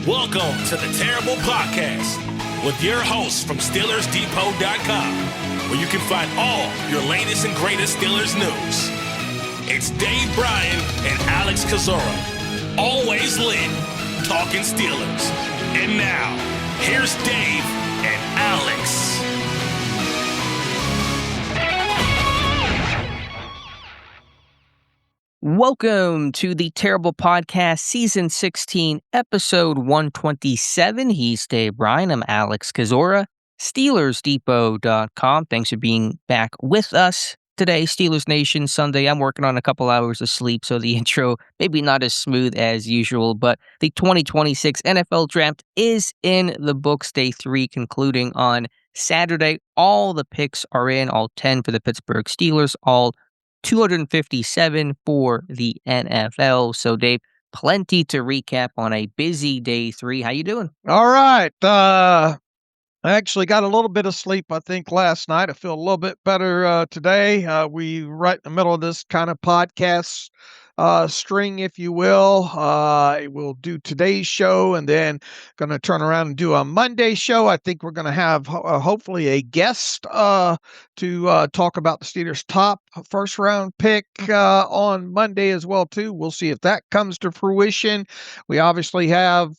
Welcome to the Terrible Podcast with your hosts from SteelersDepot.com, where you can find all your latest and greatest Steelers news. It's Dave Bryan and Alex Kozora, always lit, talking Steelers. And now, here's Dave and Alex. Welcome to the Terrible Podcast, Season 16, Episode 127. He's Dave Bryan. I'm Alex Kozora, SteelersDepot.com. Thanks for being back with us today, Steelers Nation Sunday. I'm working on a couple hours of sleep, so the intro maybe not as smooth as usual, but the 2026 NFL Draft is in the books. Day 3 concluding on Saturday. All the picks are in, all 10 for the Pittsburgh Steelers, all 257 for the NFL. So, Dave, plenty to recap on a busy day 3. How you doing? All right. I actually got a little bit of sleep, I think, last night. I feel a little bit better today. We right in the middle of this kind of podcast string, if you will. We'll do today's show and then going to turn around and do a Monday show. I think we're going to have hopefully a guest to talk about the Steelers' top first round pick on Monday as well, too. We'll see if that comes to fruition. We obviously have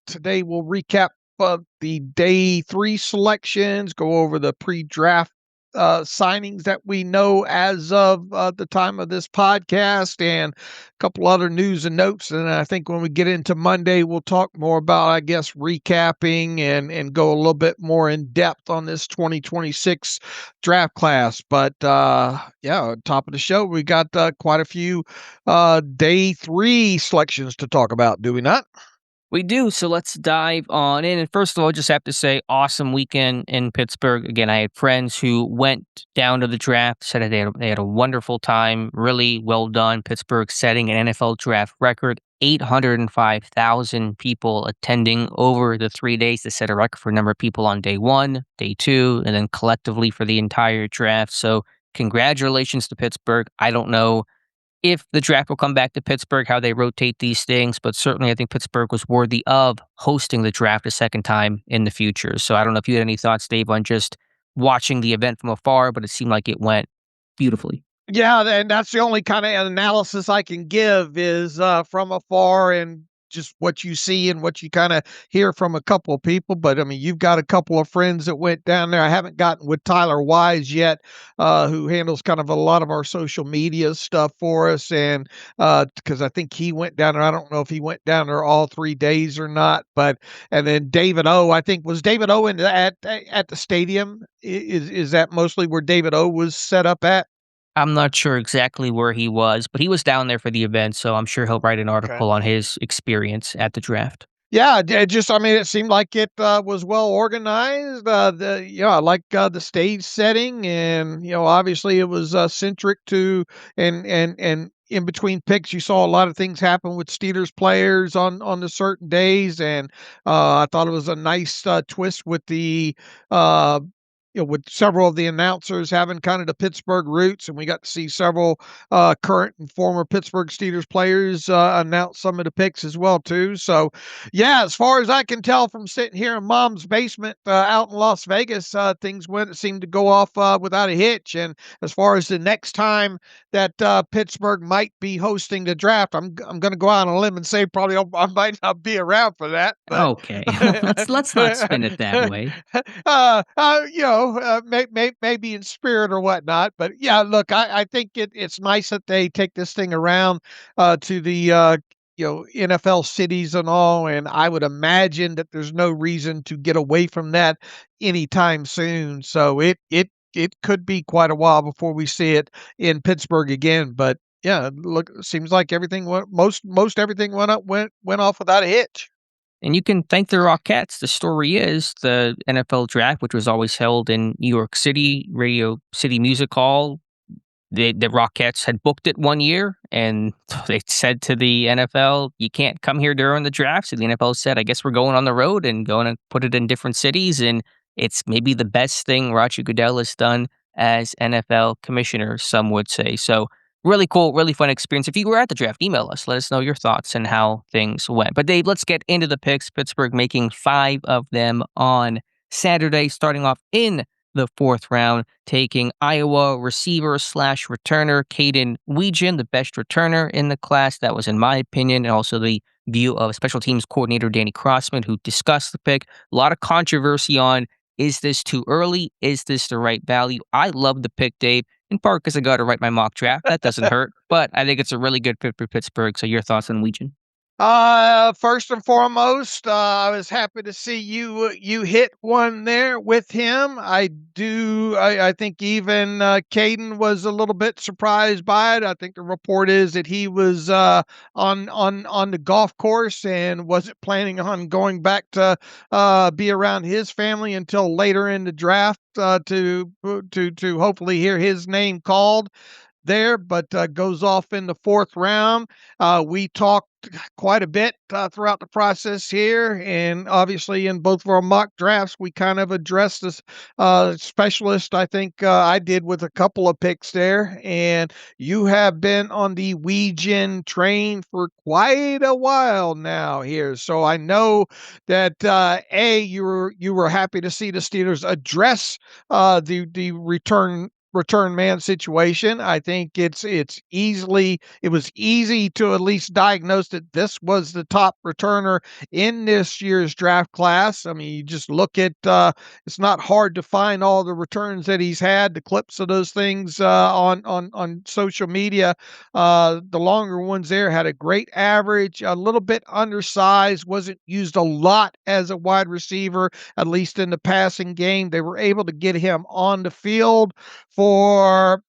today we'll recap the day 3 selections, go over the pre-draft signings that we know as of the time of this podcast, and a couple other news and notes. And I think when we get into Monday, we'll talk more about, I guess, recapping and go a little bit more in depth on this 2026 draft class. But yeah, top of the show, we got quite a few day 3 selections to talk about, do we not? We do, so let's dive on in. And first of all, I just have to say, awesome weekend in Pittsburgh. Again, I had friends who went down to the draft, said they had a wonderful time, really well done. Pittsburgh setting an NFL draft record, 805,000 people attending over the 3 days to set a record for a number of people on day 1, day 2, and then collectively for the entire draft. So congratulations to Pittsburgh. I don't know if the draft will come back to Pittsburgh, how they rotate these things, but certainly I think Pittsburgh was worthy of hosting the draft a second time in the future. So I don't know if you had any thoughts, Dave, on just watching the event from afar, but it seemed like it went beautifully. Yeah, and that's the only kind of analysis I can give is from afar and just what you see and what you kind of hear from a couple of people. But I mean, you've got a couple of friends that went down there. I haven't gotten with Tyler Wise yet, who handles kind of a lot of our social media stuff for us. And because I think he went down there. I don't know if he went down there all 3 days or not. But and then David O, I think was David O at the stadium. Is that mostly where David O was set up at? I'm not sure exactly where he was, but he was down there for the event, so I'm sure he'll write an article on his experience at the draft. Yeah, it seemed like it was well organized. I like the stage setting, and obviously it was centric to and in between picks, you saw a lot of things happen with Steelers players on the certain days, and I thought it was a nice twist with the with several of the announcers having kind of the Pittsburgh roots, and we got to see several current and former Pittsburgh Steelers players announce some of the picks as well too. So, yeah, as far as I can tell from sitting here in Mom's basement out in Las Vegas, things seemed to go off without a hitch. And as far as the next time that Pittsburgh might be hosting the draft, I'm going to go out on a limb and say probably I might not be around for that. But... Okay, let's not spin it that way. Maybe in spirit or whatnot. But yeah, look, I think it's nice that they take this thing around to the NFL cities and all, and I would imagine that there's no reason to get away from that anytime soon. So it could be quite a while before we see it in Pittsburgh again. But yeah, look, it seems like everything most everything went off without a hitch. And you can thank the Rockettes. The story is the NFL draft, which was always held in New York City, Radio City Music Hall. The Rockettes had booked it 1 year, and they said to the NFL, you can't come here during the draft. So the NFL said, I guess we're going on the road and going to put it in different cities. And it's maybe the best thing Roger Goodell has done as NFL commissioner, some would say. So Really cool, really fun experience. If you were at the draft, email us. Let us know your thoughts and how things went. But Dave, let's get into the picks. Pittsburgh making 5 of them on Saturday, starting off in the 4th round, taking Iowa receiver slash returner Kaden Legion, the best returner in the class. That was in my opinion, and also the view of special teams coordinator Danny Crossman, who discussed the pick. A lot of controversy on, is this too early? Is this the right value? I love the pick, Dave, in part because I got to write my mock draft. That doesn't hurt, but I think it's a really good fit for Pittsburgh. So your thoughts on Legion? First and foremost, I was happy to see you hit one there with him. I think even Kaden was a little bit surprised by it. I think the report is that he was on the golf course and wasn't planning on going back to be around his family until later in the draft to hopefully hear his name called there, but goes off in the 4th round. We talked quite a bit throughout the process here, and obviously in both of our mock drafts, we kind of addressed this specialist. I think I did with a couple of picks there, and you have been on the Legion train for quite a while now here. So I know that you were happy to see the Steelers address the return man situation. I think it was easy to at least diagnose that this was the top returner in this year's draft class. I mean, you just look at it's not hard to find all the returns that he's had, the clips of those things on social media. The longer ones there had a great average, a little bit undersized, wasn't used a lot as a wide receiver, at least in the passing game. They were able to get him on the field for,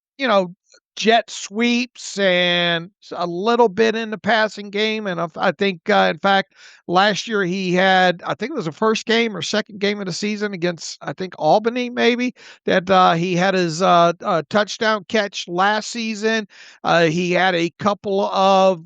jet sweeps and a little bit in the passing game. And I think, in fact, last year he had, I think it was the first game or second game of the season against, I think, Albany, maybe, that he had his touchdown catch last season. He had a couple of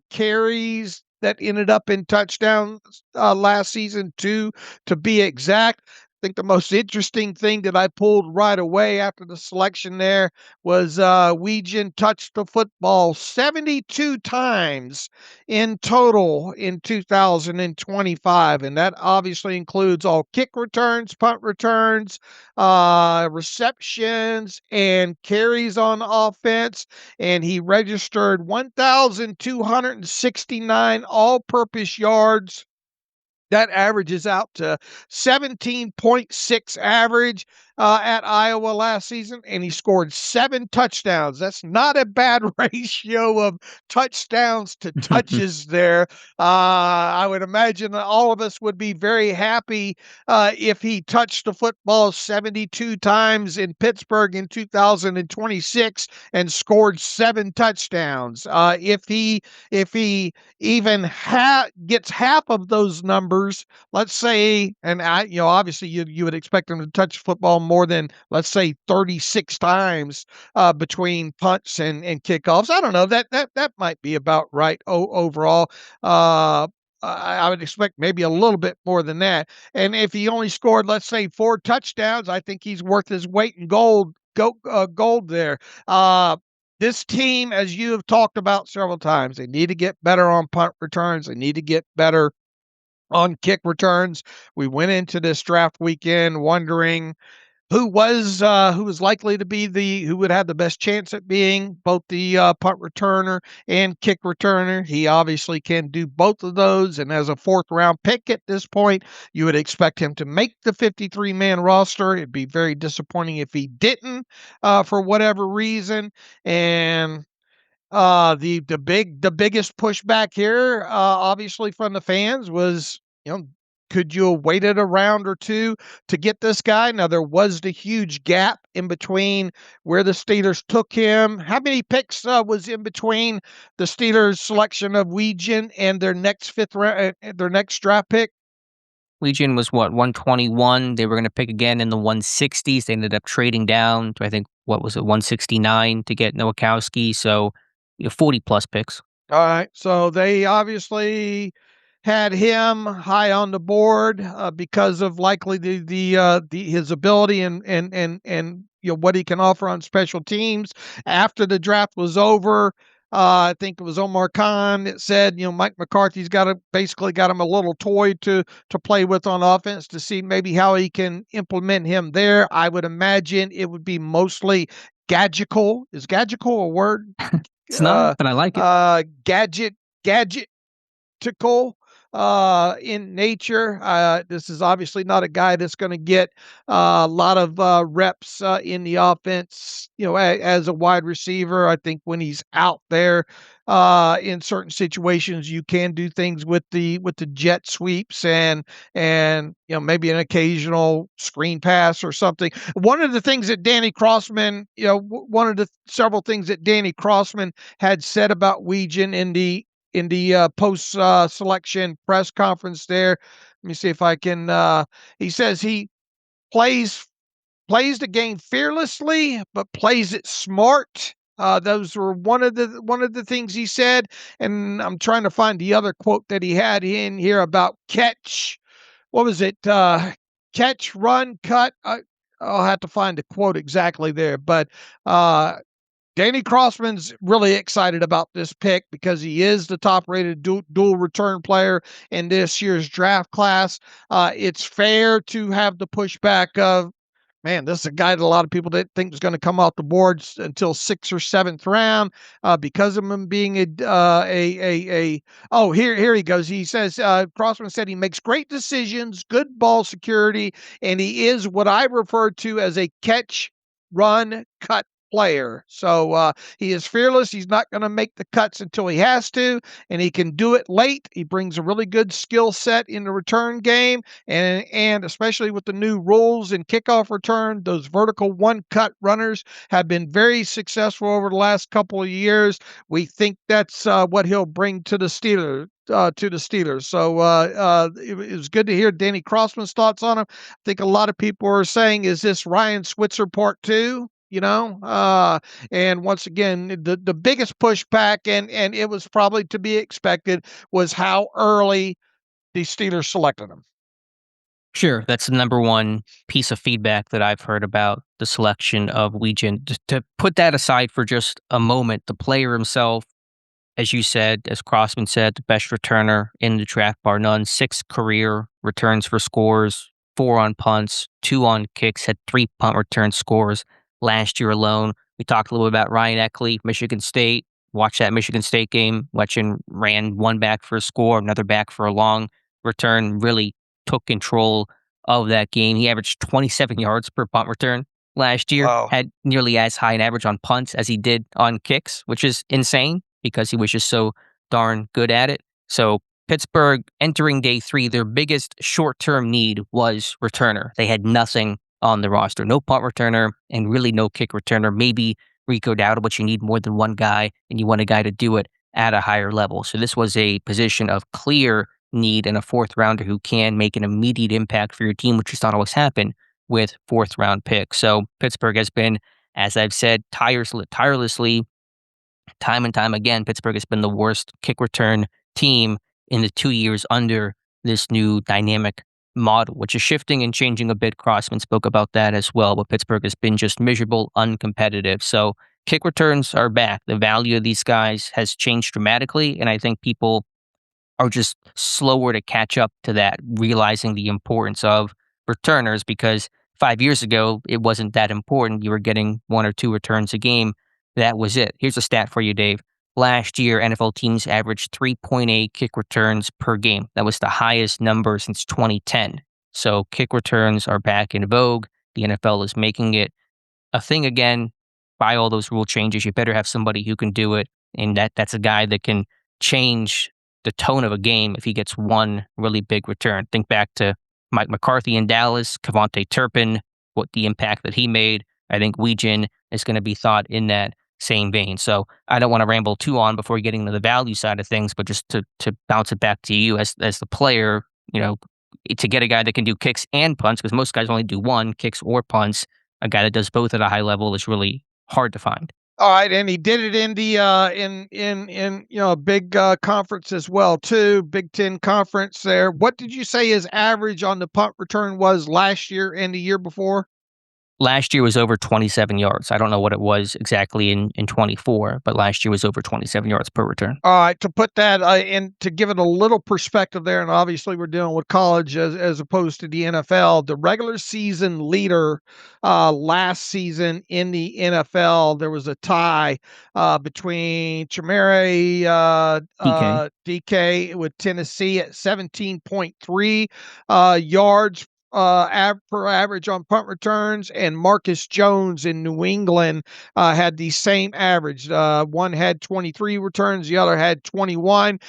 carries that ended up in touchdowns last season, too, to be exact. I think the most interesting thing that I pulled right away after the selection there was Legion touched the football 72 times in total in 2025. And that obviously includes all kick returns, punt returns, receptions, and carries on offense. And he registered 1,269 all-purpose yards. That averages out to 17.6 average at Iowa last season, and he scored 7 touchdowns. That's not a bad ratio of touchdowns to touches there. I would imagine that all of us would be very happy if he touched the football 72 times in Pittsburgh in 2026 and scored 7 touchdowns. If he even gets half of those numbers, let's say, and obviously you would expect him to touch football more than, let's say, 36 times between punts and kickoffs. I don't know, that might be about right overall. I would expect maybe a little bit more than that. And if he only scored, let's say, 4 touchdowns, I think he's worth his weight in gold there. This team, as you have talked about several times, they need to get better on punt returns. They need to get better on kick returns. We went into this draft weekend wondering who was likely to be who would have the best chance at being both the punt returner and kick returner. He obviously can do both of those, and as a 4th round pick at this point, you would expect him to make the 53-man roster. It'd be very disappointing if he didn't for whatever reason. And the biggest pushback here, obviously from the fans, was, could you have waited a round or two to get this guy? Now, there was the huge gap in between where the Steelers took him. How many picks was in between the Steelers' selection of Legion and their next draft pick? Legion was 121. They were going to pick again in the 160s. They ended up trading down to, I think, 169 to get Noacowski. So 40 plus picks. All right. So they obviously had him high on the board because of likely his ability and what he can offer on special teams. After the draft was over, I think it was Omar Khan that said, Mike McCarthy's basically got him a little toy to play with on offense to see maybe how he can implement him there. I would imagine it would be mostly gadgetical. Is gadgetical a word? It's not, but I like it. Gadgetical in nature. This is obviously not a guy that's going to get a lot of reps in the offense, as a wide receiver. I think when he's out there in certain situations, you can do things with the jet sweeps and maybe an occasional screen pass or something. One of the things that Danny Crossman, one of the several things that Danny Crossman had said about Wetjen in the post selection press conference there. Let me see if I can. He says he plays the game fearlessly, but plays it smart. Those were one of the things he said, and I'm trying to find the other quote that he had in here about catch. What was it? Catch, run, cut. I'll have to find the quote exactly there, but Danny Crossman's really excited about this pick because he is the top-rated dual return player in this year's draft class. It's fair to have the pushback of, man, this is a guy that a lot of people didn't think was going to come off the boards until 6th or 7th round because of him being here he goes. He says, Crossman said he makes great decisions, good ball security, and he is what I refer to as a catch, run, cut player. So he is fearless. He's not going to make the cuts until he has to, and he can do it late. He brings a really good skill set in the return game, and especially with the new rules in kickoff return, those vertical one-cut runners have been very successful over the last couple of years. We think that's what he'll bring to the Steelers. So it was good to hear Danny Crossman's thoughts on him. I think a lot of people are saying, is this Ryan Switzer part 2? And once again, the biggest pushback, and it was probably to be expected, was how early the Steelers selected him. Sure, that's the number one piece of feedback that I've heard about the selection of Wetjen. To put that aside for just a moment, the player himself, as you said, as Crossman said, the best returner in the draft, bar none. 6 career returns for scores, 4 on punts, 2 on kicks, had 3 punt return scores last year alone. We talked a little bit about Ryan Eckley, Michigan State. Watch that Michigan State game. Wetjen ran one back for a score, another back for a long return, really took control of that game. He averaged 27 yards per punt return last year, Wow. Had nearly as high an average on punts as he did on kicks, which is insane because he was just so darn good at it. So Pittsburgh entering day 3, their biggest short-term need was returner. They had nothing on the roster, no punt returner and really no kick returner. Maybe Rico Dowdle, but you need more than one guy and you want a guy to do it at a higher level. So this was a position of clear need and a 4th rounder who can make an immediate impact for your team, which does not always happen with 4th round picks. So Pittsburgh has been, as I've said, tirelessly, time and time again, Pittsburgh has been the worst kick return team in the 2 years under this new dynamic model, which is shifting and changing a bit. Crossman spoke about that as well, but Pittsburgh has been just miserable, uncompetitive. So kick returns are back. The value of these guys has changed dramatically, and I think people are just slower to catch up to that, realizing the importance of returners, because 5 years ago, it wasn't that important. You were getting 1 or 2 returns a game. That was it. Here's a stat for you, Dave. Last year, NFL teams averaged 3.8 kick returns per game. That was the highest number since 2010. So kick returns are back in vogue. The NFL is making it a thing again. By all those rule changes, you better have somebody who can do it. And that's a guy that can change the tone of a game if he gets one really big return. Think back to Mike McCarthy in Dallas, Kevontae Turpin, what the impact that he made. I think Wetjen is going to be thought in that same vein. So I don't want to ramble too on before getting to the value side of things, but just to bounce it back to you as the player, to get a guy that can do kicks and punts, because most guys only do one, kicks or punts. A guy that does both at a high level is really hard to find. All right, and he did it in the in a big conference as well too, Big Ten conference there. What did you say his average on the punt return was last year and the year before? Last year was over 27 yards. I don't know what it was exactly in 24, but last year was over 27 yards per return. All right, to put that in, to give it a little perspective there, and obviously we're dealing with college as opposed to the NFL. The regular season leader last season in the NFL, there was a tie between Chamere DK with Tennessee at 17.3 yards per average on punt returns, and Marcus Jones in New England had the same average. One had 23 returns, the other had 21.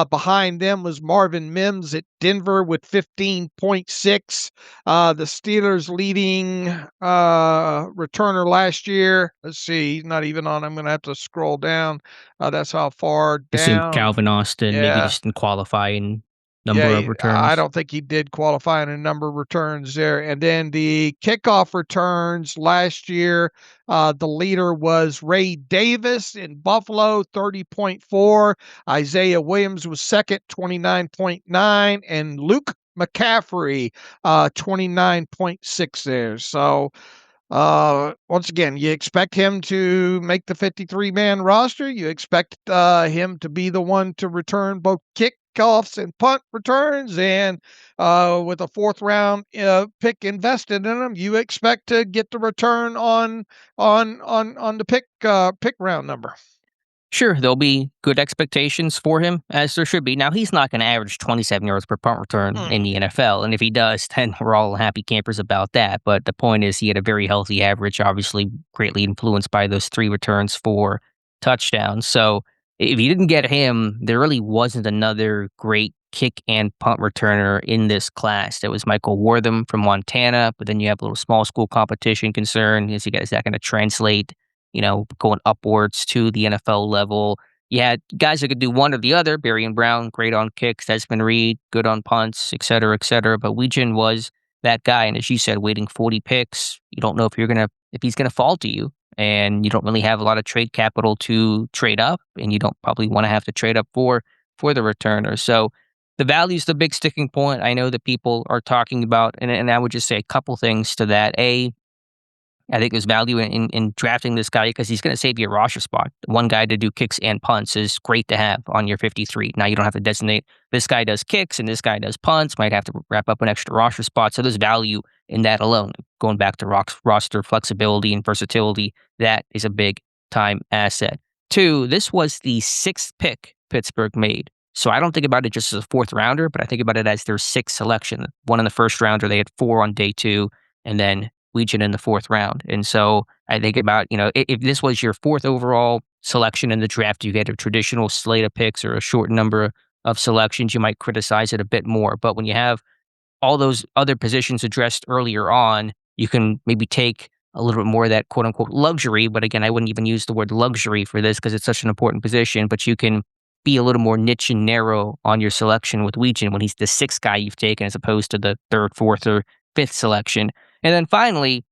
Behind them was Marvin Mims at Denver with 15.6. The Steelers leading returner last year. Let's see, he's not even on. I'm going to have to scroll down. That's how far Assume down. Calvin Austin maybe just didn't qualify in number of returns. I don't think he did qualify in a number of returns there. And then the kickoff returns last year, the leader was Ray Davis in Buffalo, 30.4. Isaiah Williams was second, 29.9. And Luke McCaffrey, 29.6 there. So, once again, you expect him to make the 53-man roster. You expect him to be the one to return both kickoffs and punt returns, and with a fourth round pick invested in him, you expect to get the return on the pick round number. Sure, there'll be good expectations for him, as there should be. Now, he's not going to average 27 yards per punt return in the NFL, and if he does, then we're all happy campers about that. But the point is, he had a very healthy average, obviously greatly influenced by those 3 returns for touchdowns. So if you didn't get him, there really wasn't another great kick and punt returner in this class. There was Michael Wortham from Montana, but then you have a little small school competition concern. Is that going to translate, going upwards to the NFL level? You had guys that could do one or the other. Berrien Brown, great on kicks. Desmond Reed, good on punts, et cetera, et cetera. But Wetjen was that guy. And as you said, waiting 40 picks, you don't know if he's going to fall to you. And you don't really have a lot of trade capital to trade up. And you don't probably want to have to trade up for the returner. So the value is the big sticking point. I know that people are talking about, and I would just say a couple things to that. I think there's value in drafting this guy because he's going to save you a roster spot. One guy to do kicks and punts is great to have on your 53. Now you don't have to designate this guy does kicks and this guy does punts. Might have to wrap up an extra roster spot. So there's value in that alone. Going back to roster flexibility and versatility, that is a big time asset. 2, this was the 6th pick Pittsburgh made. So I don't think about it just as a 4th rounder, but I think about it as their 6th selection. One in the 1st rounder, they had 4 on day 2, and then Legion in the 4th round. And so I think about, if this was your 4th overall selection in the draft, you get a traditional slate of picks or a short number of selections, you might criticize it a bit more. But when you have all those other positions addressed earlier on, you can maybe take a little bit more of that quote unquote luxury. But again, I wouldn't even use the word luxury for this because it's such an important position, but you can be a little more niche and narrow on your selection with Wetjen when he's the 6th guy you've taken as opposed to the 3rd, 4th, or 5th selection. And then finally,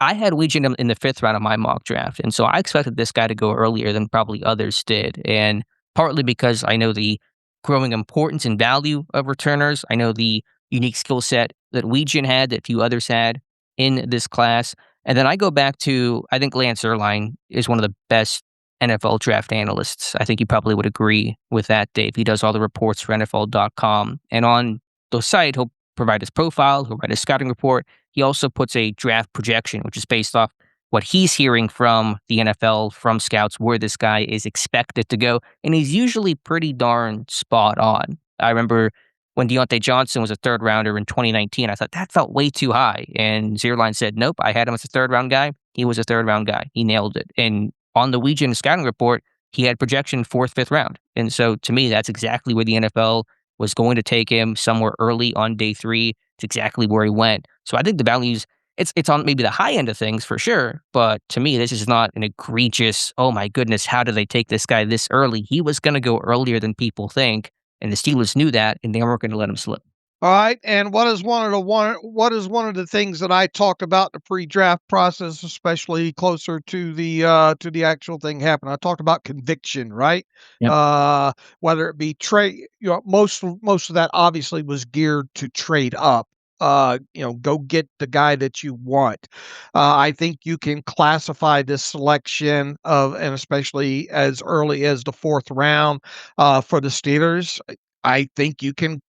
I had Wetjen in the 5th round of my mock draft. And so I expected this guy to go earlier than probably others did. And partly because I know the growing importance and value of returners. I know the unique skill set that Legion had that few others had in this class. And then I go back to, I think Lance Erline is one of the best NFL draft analysts. I think you probably would agree with that, Dave. He does all the reports for NFL.com. And on the site, he'll provide his profile, he'll write a scouting report. He also puts a draft projection, which is based off what he's hearing from the NFL, from scouts, where this guy is expected to go. And he's usually pretty darn spot on. I remember when Deontay Johnson was a 3rd rounder in 2019, I thought that felt way too high. And Zierlein said, nope, I had him as a 3rd round guy. He was a 3rd round guy. He nailed it. And on the Legion scouting report, he had projection 4th, 5th round. And so to me, that's exactly where the NFL was going to take him, somewhere early on day 3. It's exactly where he went. So I think the values, it's on maybe the high end of things for sure. But to me, this is not an egregious, oh my goodness, how do they take this guy this early? He was going to go earlier than people think. And the Steelers knew that, and they weren't going to let him slip. All right, and what is one of the things that I talked about in the pre-draft process, especially closer to the actual thing happening? I talked about conviction, right? Yep. Whether it be trade, most of that obviously was geared to trade up. go get the guy that you want. I think you can classify this selection and especially as early as the fourth round for the Steelers. I think you can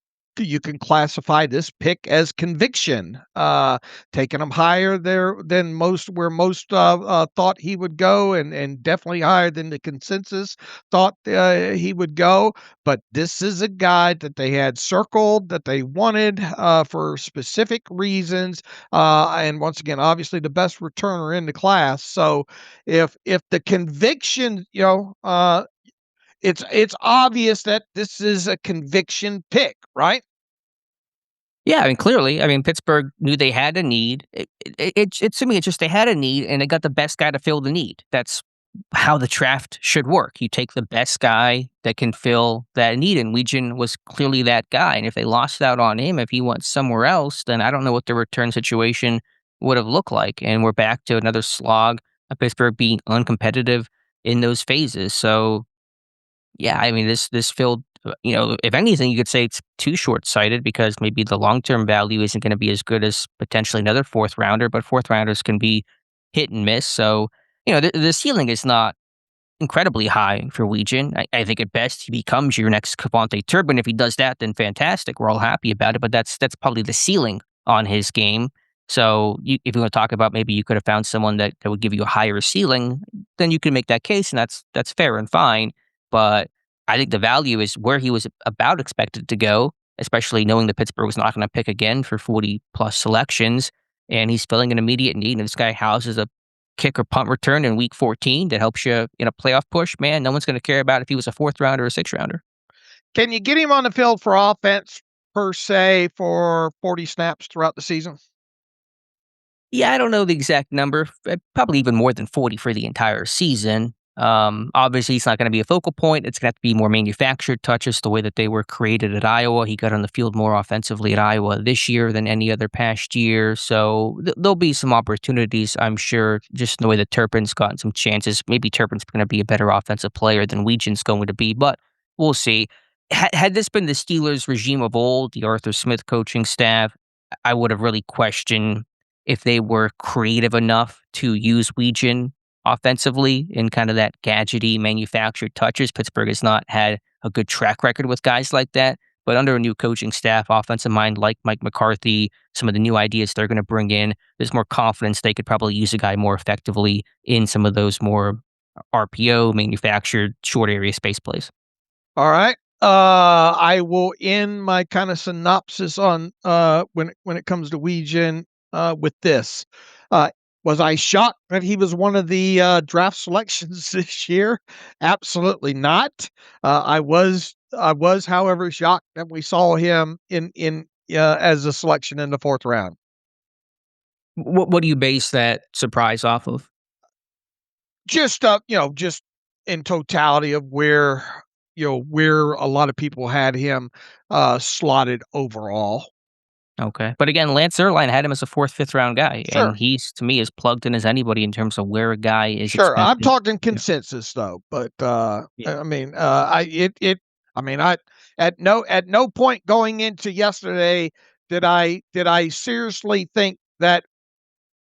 classify this pick as conviction, taking him higher there than where most thought he would go, and definitely higher than the consensus thought he would go. But this is a guy that they had circled, that they wanted for specific reasons, and once again, obviously the best returner in the class. So if the conviction, it's obvious that this is a conviction pick, right? Yeah, I mean, clearly, I mean, Pittsburgh knew they had a need. To me, it's just they had a need, and they got the best guy to fill the need. That's how the draft should work. You take the best guy that can fill that need, and Legion was clearly that guy. And if they lost out on him, if he went somewhere else, then I don't know what the return situation would have looked like. And we're back to another slog of Pittsburgh being uncompetitive in those phases. So yeah, I mean, this filled, if anything, you could say it's too short-sighted because maybe the long-term value isn't gonna be as good as potentially another fourth rounder, but fourth rounders can be hit and miss. So, the ceiling is not incredibly high for Legion. I think at best he becomes your next Cavante Turbin. If he does that, then fantastic. We're all happy about it, but that's probably the ceiling on his game. So if you want to talk about maybe you could have found someone that would give you a higher ceiling, then you can make that case, and that's fair and fine. But I think the value is where he was about expected to go, especially knowing that Pittsburgh was not going to pick again for 40 plus selections, and he's filling an immediate need. And this guy houses a kick or punt return in week 14 that helps you in a playoff push. Man, no one's going to care about if he was a fourth rounder or a sixth rounder. Can you get him on the field for offense per se for 40 snaps throughout the season? Yeah, I don't know the exact number. Probably even more than 40 for the entire season. Obviously, he's not going to be a focal point. It's going to have to be more manufactured touches the way that they were created at Iowa. He got on the field more offensively at Iowa this year than any other past year. So there'll be some opportunities, I'm sure, just in the way that Turpin's gotten some chances. Maybe Turpin's going to be a better offensive player than Legion's going to be, but we'll see. Had this been the Steelers regime of old, the Arthur Smith coaching staff, I would have really questioned if they were creative enough to use Legion offensively in kind of that gadgety manufactured touches. Pittsburgh has not had a good track record with guys like that. But under a new coaching staff, offensive mind like Mike McCarthy, some of the new ideas they're going to bring in, there's more confidence they could probably use a guy more effectively in some of those more RPO manufactured short area space plays. All right. I will end my kind of synopsis on when it comes to Legion with this. Was I shocked that he was one of the draft selections this year? Absolutely not. I was, however, shocked that we saw him in as a selection in the fourth round. What do you base that surprise off of? Just just in totality of where a lot of people had him slotted overall. Okay. But again, Lance Zierlein had him as a fourth, fifth round guy, Sure. and he's, to me, as plugged in as anybody in terms of where a guy is Sure, I'm expected. talking Yeah. consensus though, but Yeah. I mean, I at no point going into yesterday did I seriously think that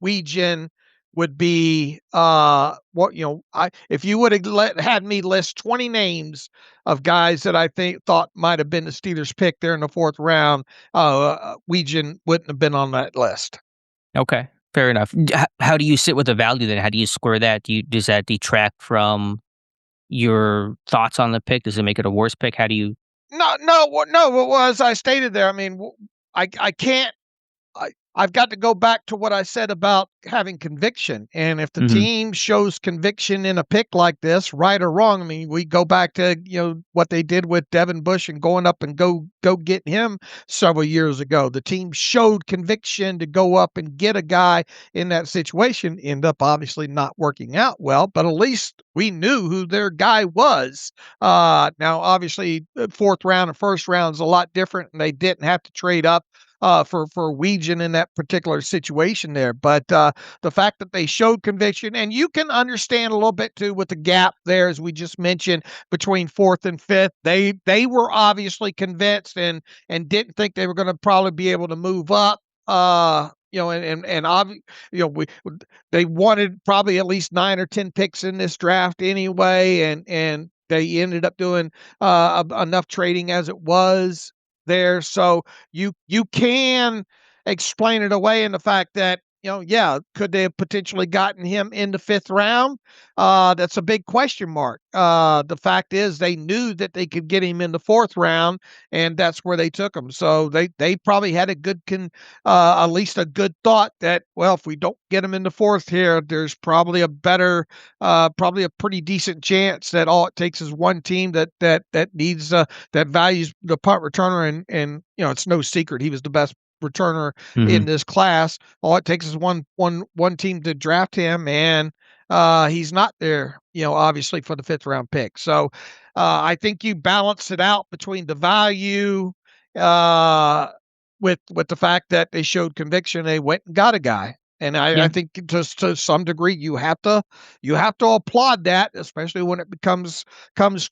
Weegen would be what I if you would have had me list 20 names of guys that I thought might have been the Steelers pick there in the fourth round, Weegen wouldn't have been on that list. Okay. Fair enough. How do you sit with the value then? How do you square that? Does that detract from your thoughts on the pick? Does it make it a worse pick? How do you? No, what was I stated there? I mean, I can't. I've got to go back to what I said about having conviction. And if the Mhm. team shows conviction in a pick like this, right or wrong, I mean, we go back to, what they did with Devin Bush and going up and go get him several years ago. The team showed conviction to go up and get a guy in that situation, end up obviously not working out well, but at least we knew who their guy was. Now, obviously, fourth round and first round is a lot different, and they didn't have to trade up for Weegen in that particular situation there. But the fact that they showed conviction, and you can understand a little bit too with the gap there, as we just mentioned, between fourth and fifth, they were obviously convinced and didn't think they were going to probably be able to move up. They wanted probably at least 9 or 10 picks in this draft anyway, and they ended up doing enough trading as it was there. So you can explain it away in the fact that, yeah, could they have potentially gotten him in the 5th round? That's a big question mark. The fact is they knew that they could get him in the 4th round, and that's where they took him. So they probably had at least a good thought that, well, if we don't get him in the 4th here, there's probably probably a pretty decent chance that all it takes is one team that needs that values the punt returner, and it's no secret he was the best returner in this class. All it takes is one team to draft him, and he's not there, obviously for the 5th round pick. So I think you balance it out between the value with the fact that they showed conviction. They went and got a guy. And I think to some degree you have to applaud that, especially when it comes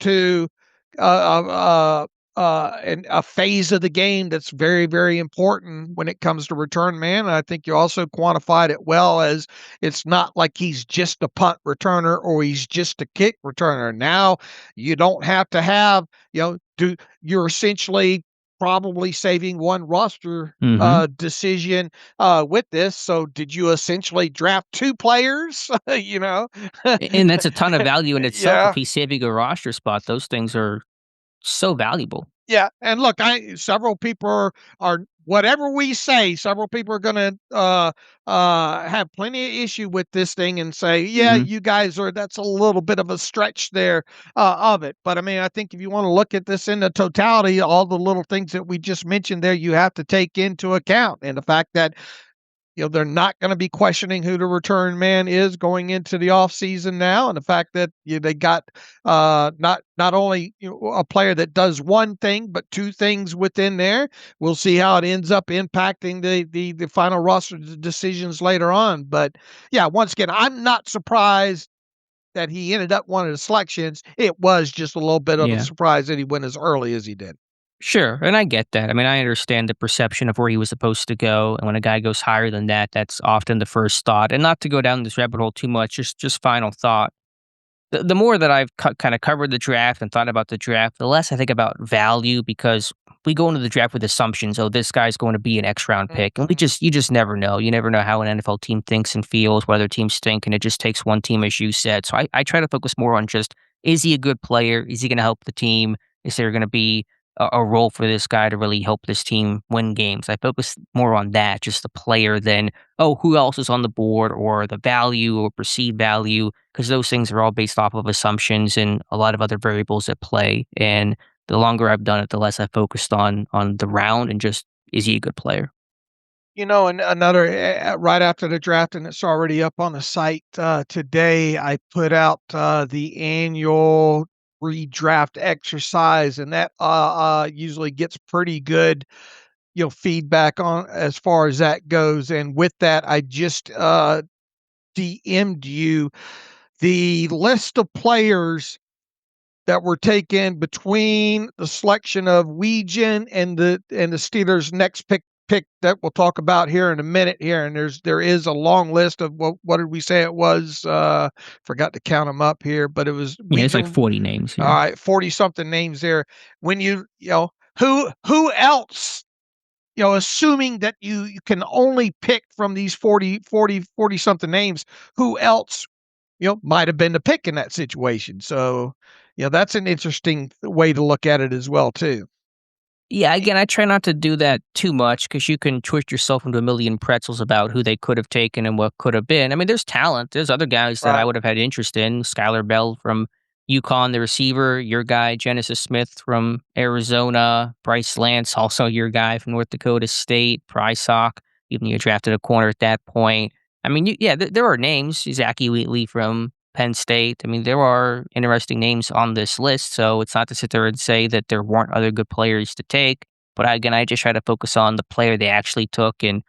to a phase of the game that's very, very important when it comes to return man. And I think you also quantified it well, as it's not like he's just a punt returner or he's just a kick returner. Now you don't have to have, you're essentially probably saving one roster decision with this. So did you essentially draft 2 players? And that's a ton of value in itself. Yeah. If he's saving a roster spot, those things are so valuable. Yeah, and look, several people are whatever we say. Several people are going to have plenty of issue with this thing and say, "Yeah, you guys that's a little bit of a stretch there of it." But I mean, I think if you want to look at this in the totality, all the little things that we just mentioned there, you have to take into account, and the fact that they're not going to be questioning who the return man is going into the offseason now. And the fact that they got not only a player that does one thing, but 2 things within there. We'll see how it ends up impacting the final roster decisions later on. But yeah, once again, I'm not surprised that he ended up one of the selections. It was just a little bit of a surprise that he went as early as he did. Sure, and I get that. I mean, I understand the perception of where he was supposed to go, and when a guy goes higher than that, that's often the first thought. And not to go down this rabbit hole too much, just final thought. The more that I've kind of covered the draft and thought about the draft, the less I think about value, because we go into the draft with assumptions. Oh, this guy's going to be an X round pick, and you just never know. You never know how an NFL team thinks and feels, what other teams think, and it just takes one team, as you said. So I try to focus more on just, is he a good player? Is he going to help the team? Is there going to be a role for this guy to really help this team win games? I focus more on that, just the player, than, oh, who else is on the board, or the value or perceived value, because those things are all based off of assumptions and a lot of other variables at play. And the longer I've done it, the less I focused on the round and just, is he a good player? And another, right after the draft, and it's already up on the site today, I put out the annual redraft exercise, and that usually gets pretty good feedback on as far as that goes. And with that, I just DM'd you the list of players that were taken between the selection of Wetjen and the Steelers' next pick that we'll talk about here in a minute here. And there is a long list of what did we say it was? Forgot to count them up here, but it was It's like 40 names. All right, 40 something names there. When who else, assuming that you can only pick from these 40 something names, who else might have been the pick in that situation. So, that's an interesting way to look at it as well, too. Yeah, again, I try not to do that too much, because you can twist yourself into a million pretzels about who they could have taken and what could have been. I mean, there's talent. There's other guys that I would have had interest in. Skylar Bell from UConn, the receiver. Your guy, Genesis Smith from Arizona. Bryce Lance, also your guy from North Dakota State. Prysock, even though you drafted a corner at that point. I mean, there are names. Zachy Wheatley from Penn State. I mean, there are interesting names on this list, so it's not to sit there and say that there weren't other good players to take. But I just try to focus on the player they actually took, and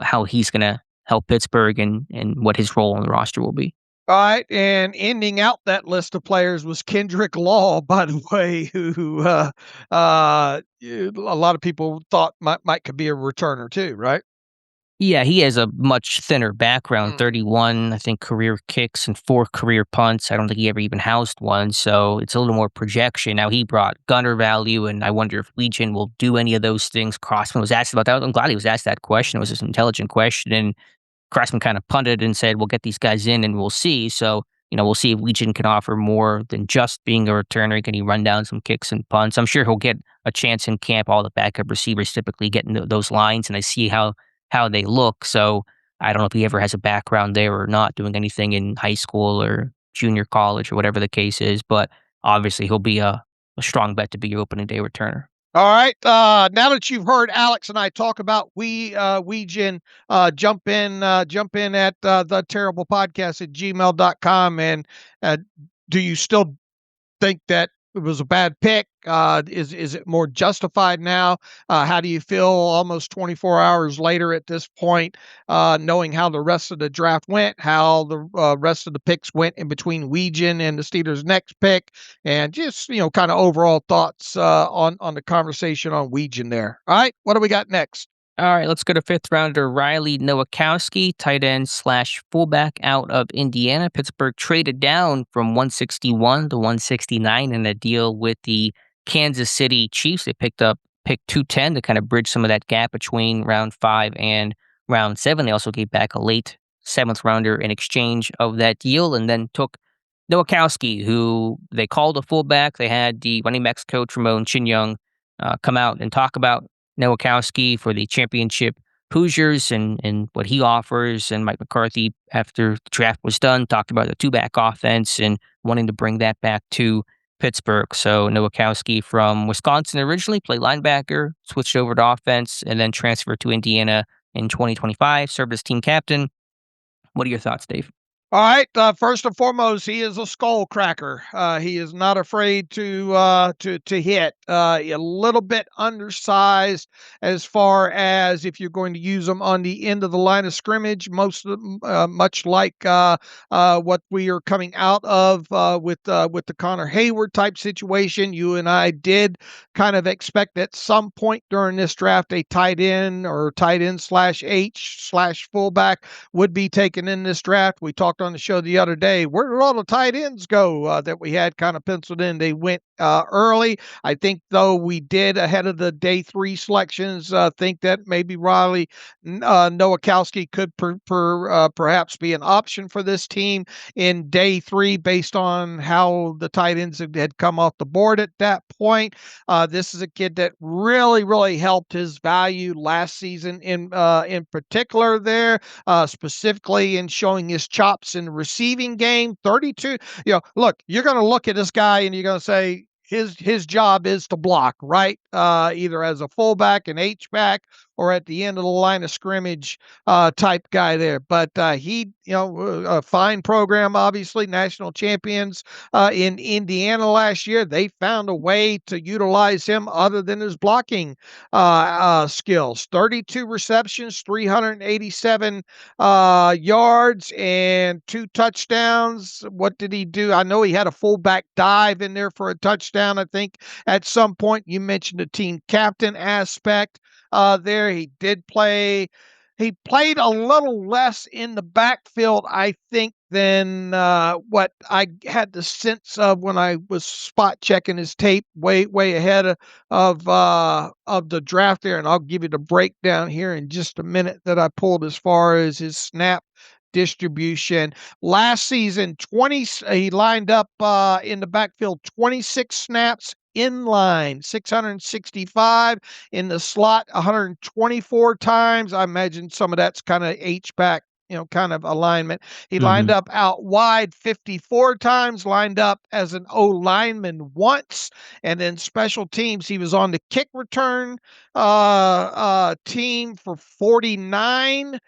how he's going to help Pittsburgh, and what his role on the roster will be. All right, and ending out that list of players was Kendrick Law, by the way, who a lot of people thought might could be a returner too, right? Yeah, he has a much thinner background, Mm. 31, I think, career kicks and 4 career punts. I don't think he ever even housed one, so it's a little more projection. Now, he brought gunner value, and I wonder if Legion will do any of those things. Crossman was asked about that. I'm glad he was asked that question. It was an intelligent question, and Crossman kind of punted and said, "We'll get these guys in and we'll see." So, we'll see if Legion can offer more than just being a returner. Can he run down some kicks and punts? I'm sure he'll get a chance in camp. All the backup receivers typically get into those lines, and I see how they look. So I don't know if he ever has a background there or not doing anything in high school or junior college or whatever the case is. But obviously, he'll be a strong bet to be your opening day returner. All right. Now that you've heard Alex and I talk about Weegen, jump in at the terrible podcast at gmail.com. And do you still think that it was a bad pick? Is it more justified now? How do you feel almost 24 hours later at this point, knowing how the rest of the draft went, how the rest of the picks went in between Weegen and the Steelers' next pick, and just kind of overall thoughts on the conversation on Weegen there. All right, what do we got next? All right, let's go to fifth rounder Riley Nowakowski, tight end slash fullback out of Indiana. Pittsburgh traded down from 161 to 169 in a deal with the Kansas City Chiefs. They picked up pick 210 to kind of bridge some of that gap between round 5 and round 7. They also gave back a late 7th rounder in exchange of that deal, and then took Noacowski, who they called a fullback. They had the running backs coach Ramon Chinyoung come out and talk about Noacowski for the championship Hoosiers and what he offers. And Mike McCarthy, after the draft was done, talked about the two-back offense and wanting to bring that back to Pittsburgh. So Noacowski from Wisconsin originally played linebacker, switched over to offense, and then transferred to Indiana in 2025, served as team captain. What are your thoughts, Dave? All right. First and foremost, he is a skull cracker. He is not afraid to hit. A little bit undersized as far as if you're going to use him on the end of the line of scrimmage. Much like what we are coming out of with the Connor Hayward type situation. You and I did kind of expect at some point during this draft a tight end or tight end slash H slash fullback would be taken in this draft. We talked on the show the other day. Where did all the tight ends go that we had kind of penciled in? They went early. I think, though, we did ahead of the day 3 selections think that maybe Riley Nowakowski could perhaps be an option for this team in day 3 based on how the tight ends had come off the board at that point. This is a kid that really, really helped his value last season in particular there, specifically in showing his chops in the receiving game. 32, look, you're going to look at this guy and you're going to say his job is to block, right? Either as a fullback, an H-back, or at the end of the line of scrimmage type guy there. But he, a fine program, obviously, national champions in Indiana last year. They found a way to utilize him other than his blocking skills. 32 receptions, 387 yards, and 2 touchdowns. What did he do? I know he had a fullback dive in there for a touchdown, I think, at some point. You mentioned the team captain aspect there. He did play. He played a little less in the backfield, I think, than what I had the sense of when I was spot checking his tape way ahead of the draft there. And I'll give you the breakdown here in just a minute that I pulled as far as his snap distribution. Last season, he lined up in the backfield 26 snaps, in line 665, in the slot 124 times. I imagine some of that's kind of H-back, kind of alignment. He lined up out wide 54 times, lined up as an O lineman once, and then special teams, he was on the kick return team for 49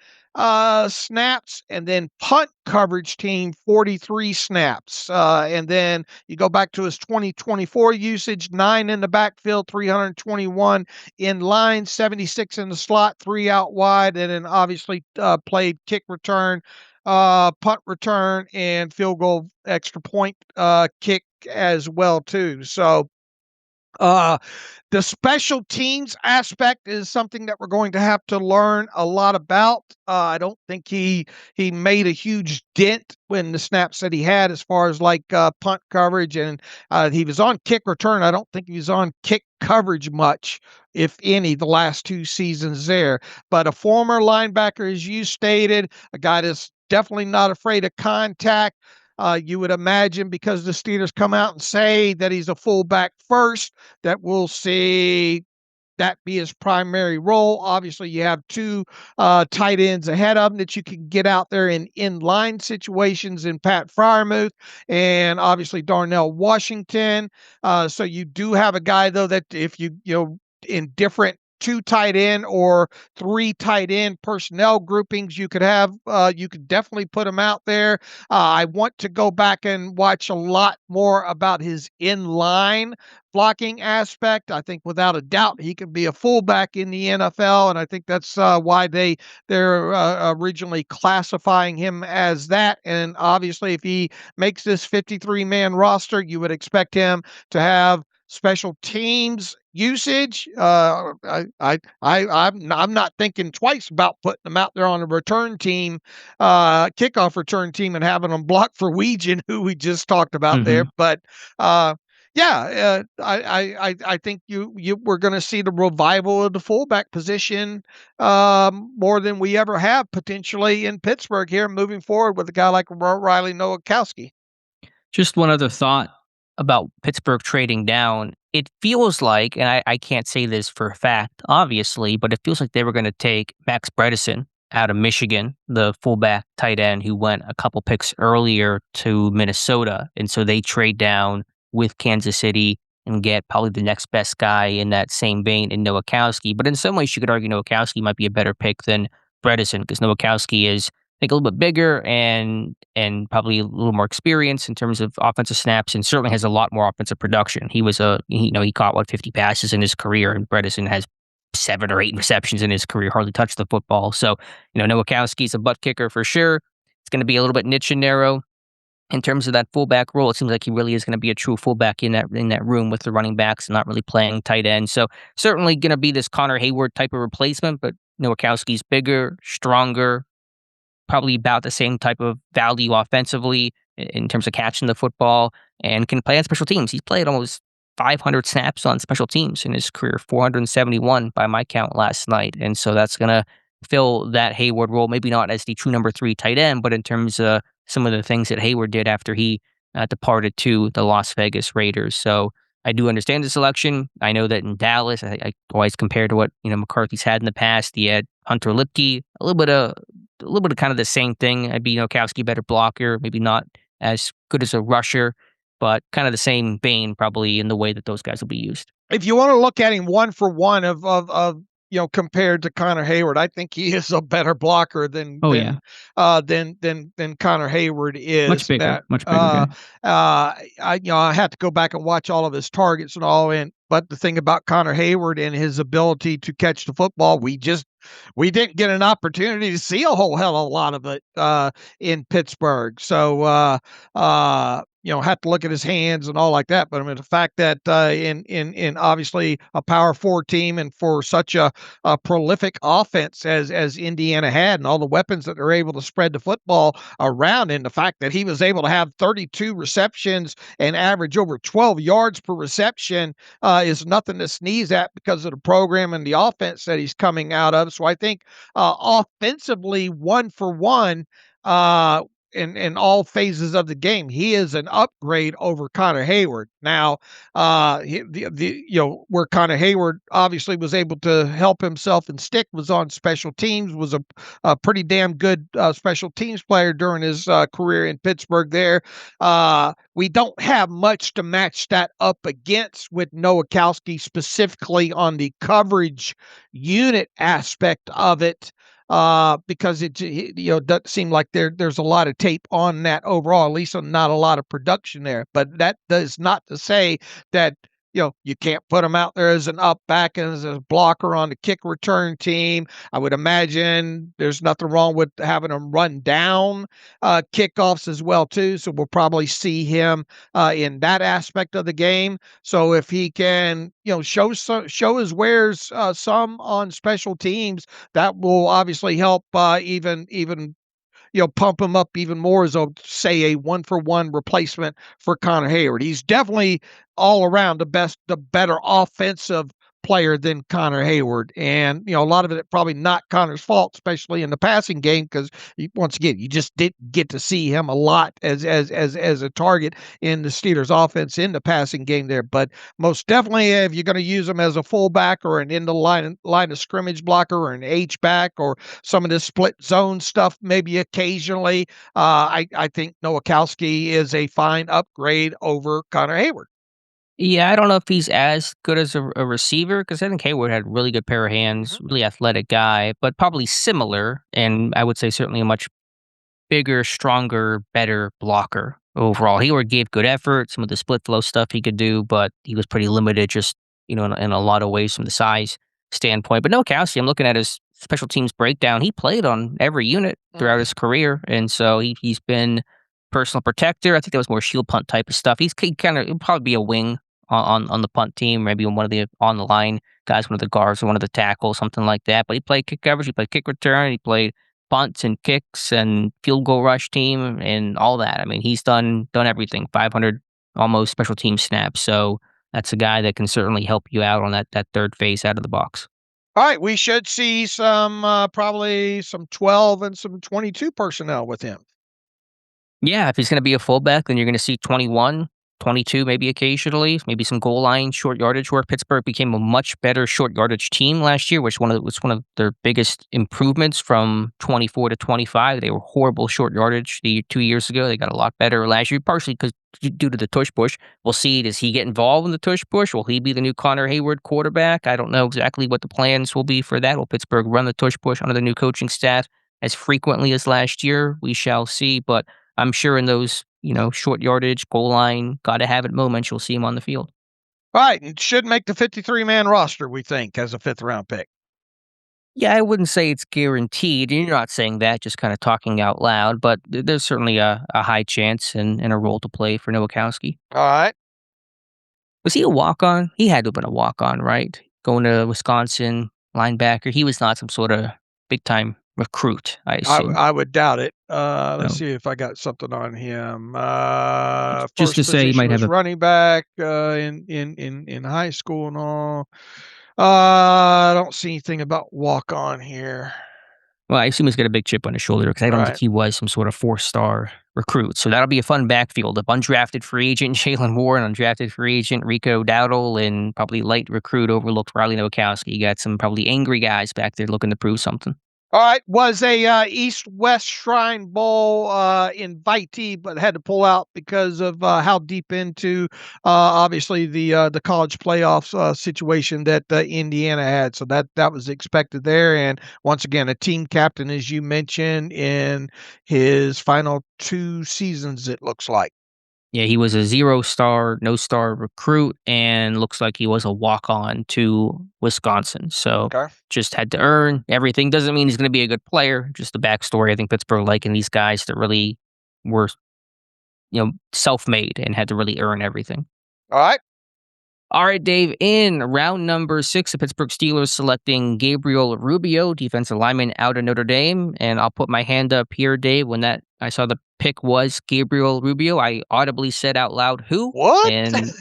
snaps, and then punt coverage team 43 snaps. And then you go back to his 2024 usage, 9 in the backfield, 321 in line, 76 in the slot, 3 out wide, and then obviously played kick return punt return and field goal extra point kick as well too. So the special teams aspect is something that we're going to have to learn a lot about. I don't think he made a huge dent when the snaps that he had as far as like punt coverage, and he was on kick return. I don't think he was on kick coverage much, if any, the last 2 seasons there. But a former linebacker, as you stated, a guy that's definitely not afraid of contact. You would imagine, because the Steelers come out and say that he's a fullback first, that we'll see that be his primary role. Obviously, you have 2 tight ends ahead of him that you can get out there in line situations in Pat Freiermuth and obviously Darnell Washington. So you do have a guy, though, that if you in different 2 tight end or 3 tight end personnel groupings, you could definitely put him out there. I want to go back and watch a lot more about his in-line blocking aspect. I think without a doubt he could be a fullback in the NFL, and I think that's why they're originally classifying him as that. And obviously, if he makes this 53-man roster, you would expect him to have special teams usage. I'm not thinking twice about putting them out there on a return team, kickoff return team, and having them block for Weegan, who we just talked about there. But I think we're going to see the revival of the fullback position more than we ever have potentially in Pittsburgh here moving forward with a guy like Riley Nowakowski. Just one other thought about Pittsburgh trading down. It feels like, and I can't say this for a fact, obviously, but it feels like they were going to take Max Bredesen out of Michigan, the fullback tight end who went a couple picks earlier to Minnesota. And so they trade down with Kansas City and get probably the next best guy in that same vein in Noacowski. But in some ways, you could argue Noacowski might be a better pick than Bredesen, because Noacowski is, I think, a little bit bigger and probably a little more experience in terms of offensive snaps, and certainly has a lot more offensive production. He caught 50 passes in his career, and Bredesen has 7 or 8 receptions in his career, hardly touched the football. So, Nowakowski's a butt kicker for sure. It's going to be a little bit niche and narrow in terms of that fullback role. It seems like he really is going to be a true fullback in that room with the running backs and not really playing tight end. So certainly going to be this Connor Hayward type of replacement, but Nowakowski's bigger, stronger, probably about the same type of value offensively in terms of catching the football, and can play on special teams. He's played almost 500 snaps on special teams in his career, 471 by my count last night. And so that's going to fill that Hayward role, maybe not as the true number 3 tight end, but in terms of some of the things that Hayward did after he departed to the Las Vegas Raiders. So I do understand the selection. I know that in Dallas, I always compare to what McCarthy's had in the past. He had Hunter Lipke, a little bit of kind of the same thing. I'd be Noacowski, better blocker, maybe not as good as a rusher, but kind of the same vein probably in the way that those guys will be used. If you want to look at him 1 for 1 of compared to Connor Hayward, I think he is a better blocker than Connor Hayward is. Much bigger. I had to go back and watch all of his targets and all. But the thing about Connor Hayward and his ability to catch the football, we didn't get an opportunity to see a whole hell of a lot of it in Pittsburgh. So have to look at his hands and all like that. But I mean, the fact that in obviously a Power 4 team, and for such a prolific offense as Indiana had, and all the weapons that they're able to spread the football around, and the fact that he was able to have 32 receptions and average over 12 yards per reception is nothing to sneeze at because of the program and the offense that he's coming out of. So I think offensively, 1 for 1, in all phases of the game, he is an upgrade over Connor Hayward. Now, where Connor Hayward obviously was able to help himself and stick was on special teams, was a pretty damn good special teams player during his career in Pittsburgh there. We don't have much to match that up against with Noacowski, specifically on the coverage unit aspect of it. Because it doesn't seem like there's a lot of tape on that overall, at least not a lot of production there. But that is not to say that you can't put him out there as an up back and as a blocker on the kick return team. I would imagine there's nothing wrong with having him run down kickoffs as well too. So we'll probably see him in that aspect of the game. So if he can, show his wares some on special teams, that will obviously help even pump him up even more as a 1-for-1 replacement for Connor Hayward. He's definitely all around the better offensive player than Connor Hayward. And, a lot of it probably not Connor's fault, especially in the passing game, because once again, you just didn't get to see him a lot as a target in the Steelers offense in the passing game there. But most definitely, if you're going to use him as a fullback or an in the line of scrimmage blocker or an H-back or some of this split zone stuff, maybe occasionally, I think Noacowski is a fine upgrade over Connor Hayward. Yeah, I don't know if he's as good as a receiver because I think Hayward had a really good pair of hands, really athletic guy, but probably similar. And I would say certainly a much bigger, stronger, better blocker overall. Hayward gave good effort, some of the split flow stuff he could do, but he was pretty limited just, in a lot of ways from the size standpoint. But Noacowski, I'm looking at his special teams breakdown. He played on every unit throughout his career. And so he's been personal protector. I think that was more shield punt type of stuff. He'll probably be a wing on the punt team, maybe one of the on the line guys, one of the guards or one of the tackles, something like that. But he played kick coverage, he played kick return, he played punts and kicks and field goal rush team and all that. I mean, he's done everything. 500 almost special team snaps. So that's a guy that can certainly help you out on that third phase out of the box. All right, we should see some probably some 12 and some 22 personnel with him. Yeah, if he's going to be a fullback, then you're going to see 21, 22 maybe occasionally, maybe some goal line short yardage work. Pittsburgh became a much better short yardage team last year, which was one of their biggest improvements from 24 to 25. They were horrible short yardage 2 years ago. They got a lot better last year, partially because due to the tush push. We'll see, does he get involved in the tush push? Will he be the new Connor Hayward quarterback? I don't know exactly what the plans will be for that. Will Pittsburgh run the tush push under the new coaching staff as frequently as last year? We shall see, but I'm sure in those, short yardage, goal line, gotta have it moments, you'll see him on the field. All right, and should make the 53-man roster, we think, as a 5th-round pick. Yeah, I wouldn't say it's guaranteed. You're not saying that, just kind of talking out loud, but there's certainly a high chance and a role to play for Noacowski. All right. Was he a walk-on? He had to have been a walk-on, right? Going to Wisconsin, linebacker. He was not some sort of big-time recruit, I assume. I would doubt it. Let's see if I got something on him. Just to say, he might have a running back in high school and all. I don't see anything about walk on here. Well, I assume he's got a big chip on his shoulder because I don't think he was some sort of 4-star recruit. So that'll be a fun backfield. Of undrafted free agent Jalen Warren, undrafted free agent Rico Dowdle, and probably light recruit overlooked Riley Nowakowski. You got some probably angry guys back there looking to prove something. All right, was a East-West Shrine Bowl invitee, but had to pull out because of how deep into obviously the college playoffs situation that Indiana had. So that was expected there. And once again, a team captain, as you mentioned, in his final 2 seasons, it looks like. Yeah, he was a 0-star, no-star recruit, and looks like he was a walk-on to Wisconsin. So just had to earn everything. Doesn't mean he's going to be a good player. Just the backstory. I think Pittsburgh liking these guys that really were, self-made and had to really earn everything. All right. All right, Dave, in round number 6, the Pittsburgh Steelers selecting Gabriel Rubio, defensive lineman out of Notre Dame. And I'll put my hand up here, Dave, when I saw the pick was Gabriel Rubio. I audibly said out loud, who? What? And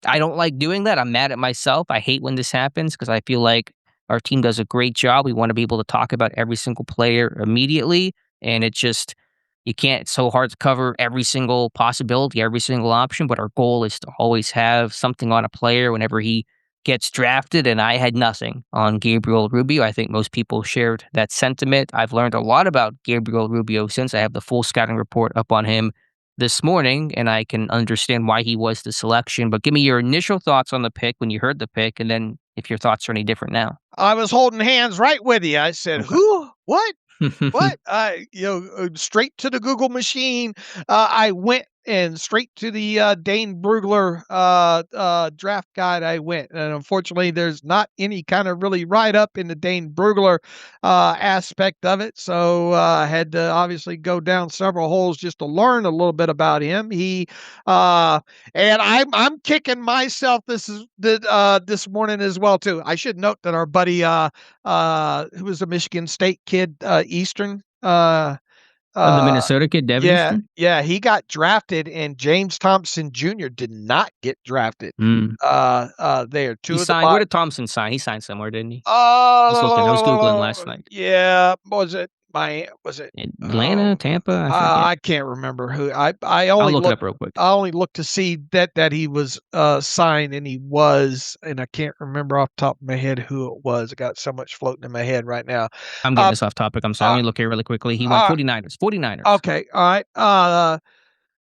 I don't like doing that. I'm mad at myself. I hate when this happens because I feel like our team does a great job. We want to be able to talk about every single player immediately. And it's so hard to cover every single possibility, every single option, but our goal is to always have something on a player whenever he gets drafted, and I had nothing on Gabriel Rubio. I think most people shared that sentiment. I've learned a lot about Gabriel Rubio since. I have the full scouting report up on him this morning, and I can understand why he was the selection. But give me your initial thoughts on the pick when you heard the pick, and then if your thoughts are any different now. I was holding hands right with you. I said, who? What? What? Straight to the Google machine. I went and straight to the Dane Brugler draft guide I went. And unfortunately, there's not any kind of really write-up in the Dane Brugler aspect of it. So I had to obviously go down several holes just to learn a little bit about him. And I'm kicking myself this morning as well too. I should note that our buddy who was a Michigan State kid, Eastern, The Minnesota kid, Devin Eastern? yeah, he got drafted, and James Thompson Jr. did not get drafted. There, He signed. Where did Thompson sign? He signed somewhere, didn't he? I was Googling last night. Yeah, was it Atlanta, Tampa? I can't remember who. I only I'll look it up real quick. I only looked to see that he was signed, and he was, and I can't remember off the top of my head who it was. I got so much floating in my head right now. I'm getting this off topic. I'm sorry. Let me look here really quickly. He went 49ers. 49ers. Okay, all right.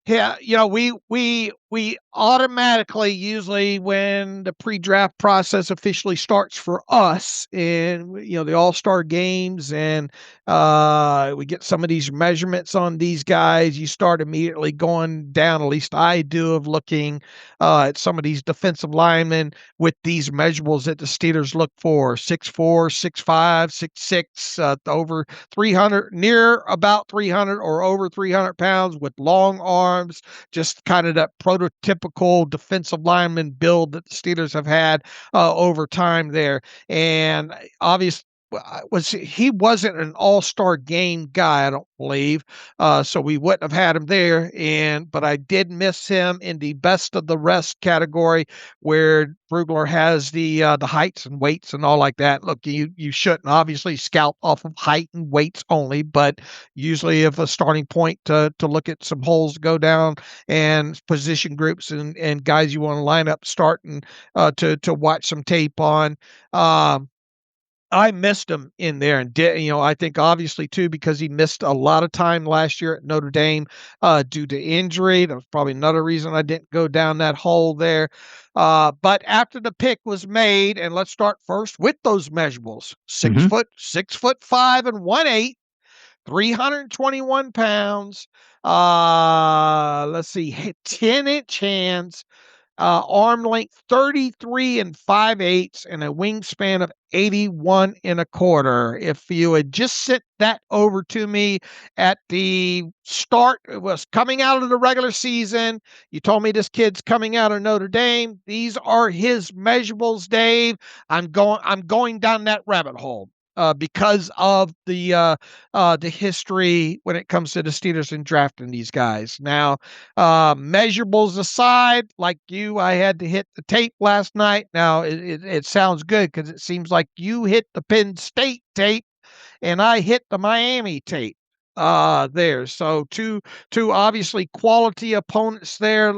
Yeah, we automatically, usually when the pre-draft process officially starts for us, and the All-Star games, and we get some of these measurements on these guys, you start immediately going down, at least I do, of looking at some of these defensive linemen with these measurables that the Steelers look for: 6'4", 6'5", 6'6", over 300, near about 300 or over 300 pounds, with long arms, just kind of that prototypical defensive lineman build that the Steelers have had over time there. And obviously, he wasn't an all-star game guy, I don't believe, so we wouldn't have had him there. But I did miss him in the best of the rest category, where Brugler has the heights and weights and all like that. Look, you shouldn't obviously scout off of height and weights only, but usually if a starting point to look at some holes to go down, and position groups and guys you want to line up, starting to watch some tape on. I missed him in there, and I think obviously too, because he missed a lot of time last year at Notre Dame due to injury. That was probably another reason I didn't go down that hole there. But after the pick was made, and let's start first with those measurables: 6'5" and 1/8, 321 pounds. Let's see, 10-inch hands. Arm length 33 and 5/8, and a wingspan of 81 and a quarter. If you had just sent that over to me at the start, it was coming out of the regular season, you told me this kid's coming out of Notre Dame, these are his measurables, Dave, I'm going down that rabbit hole. Because of the history when it comes to the Steelers and drafting these guys. Now, measurables aside, like you, I had to hit the tape last night. Now, it sounds good because it seems like you hit the Penn State tape and I hit the Miami tape there. So two obviously quality opponents there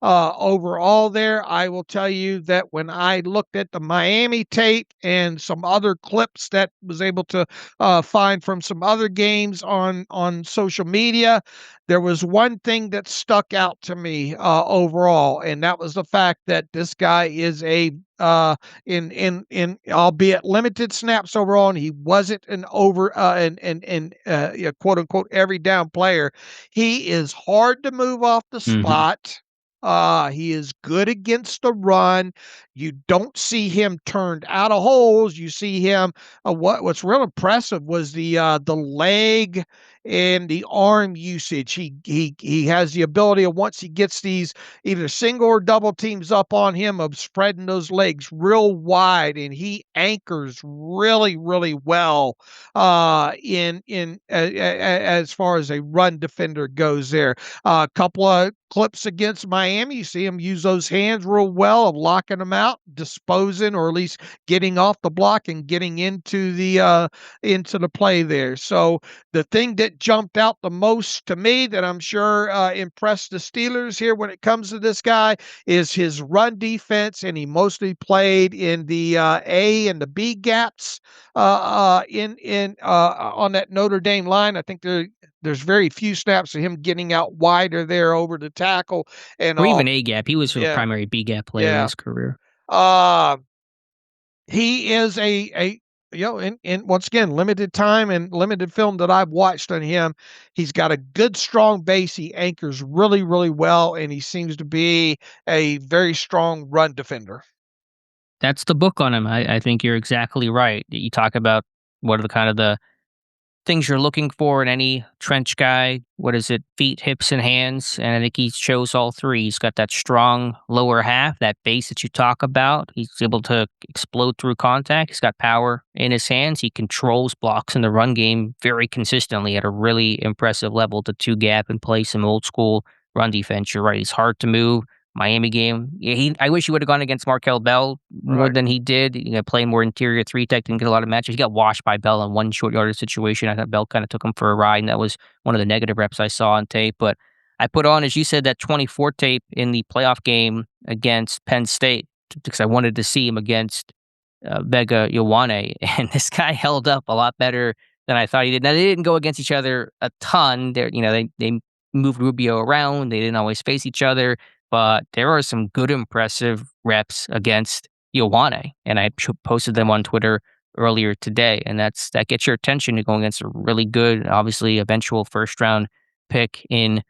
overall there. I will tell you that when I looked at the Miami tape and some other clips that was able to find from some other games on social media, there was one thing that stuck out to me overall, and that was the fact that this guy is a in albeit limited snaps overall, and he wasn't an over quote unquote every down player. He is hard to move off the spot. He is good against the run. You don't see him turned out of holes. You see him. What's real impressive was the leg and the arm usage. He has the ability of, once he gets these either single or double teams up on him, of spreading those legs real wide, and he anchors really, really well in as far as a run defender goes there. A couple of clips against Miami, you see him use those hands real well, of locking them out, disposing, or at least getting off the block and getting into the play there. So the thing that jumped out the most to me, that I'm sure impressed the Steelers here when it comes to this guy, is his run defense, and he mostly played in the A and the B gaps on that Notre Dame line. I think there's very few snaps of him getting out wider there over the tackle, or even A gap. He was a primary B gap player in his career. He is a and once again, limited time and limited film that I've watched on him, he's got a good, strong base. He anchors really, really well, and he seems to be a very strong run defender. That's the book on him. I think you're exactly right. You talk about what are the kind of the things you're looking for in any trench guy. What is it? Feet, hips, and hands. And I think he shows all three. He's got that strong lower half, that base that you talk about. He's able to explode through contact. He's got power in his hands. He controls blocks in the run game very consistently at a really impressive level to two gap and play some old school run defense. You're right. He's hard to move. Miami game. Yeah, I wish he would have gone against Markel Bell more Right. than he did. Playing more interior three tech, didn't get a lot of matches. He got washed by Bell in one short yardage situation. I thought Bell kind of took him for a ride, and that was one of the negative reps I saw on tape. But I put on, as you said, that 24 tape in the playoff game against Penn State because I wanted to see him against Vega Ioane, and this guy held up a lot better than I thought he did. Now they didn't go against each other a ton. They moved Rubio around. They didn't always face each other, but there are some good, impressive reps against Ioane, and I posted them on Twitter earlier today, and that gets your attention to going against a really good, obviously eventual first round pick in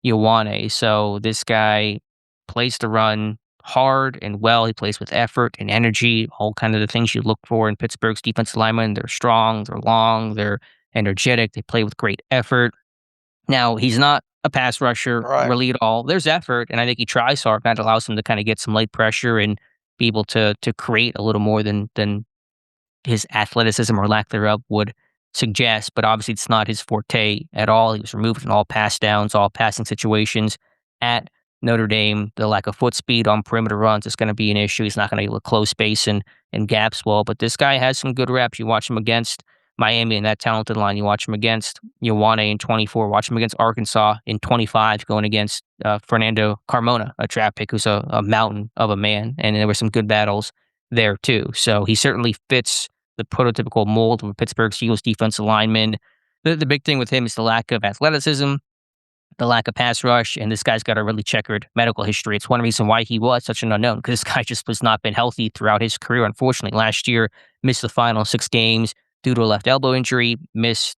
Ioane. So this guy plays the run hard and well. He plays with effort and energy, all kind of the things you look for in Pittsburgh's defensive linemen. They're strong, they're long, they're energetic, they play with great effort. Now, he's not a pass rusher Right. really at all. There's effort, and I think he tries hard. That allows him to kind of get some light pressure and be able to create a little more than his athleticism or lack thereof would suggest, but obviously it's not his forte at all. He was removed in all pass downs, all passing situations at Notre Dame. The lack of foot speed on perimeter runs is going to be an issue. He's not going to be able to close space and gaps well, but this guy has some good reps. You watch him against Miami in that talented line. You watch him against Ioane in 24. Watch him against Arkansas in 25, going against Fernando Carmona, a draft pick who's a mountain of a man. And there were some good battles there too. So he certainly fits the prototypical mold of a Pittsburgh Steelers defensive lineman. The big thing with him is the lack of athleticism, the lack of pass rush, and this guy's got a really checkered medical history. It's one reason why he was such an unknown, because this guy just has not been healthy throughout his career. Unfortunately, last year, missed the final 6 games due to a left elbow injury, missed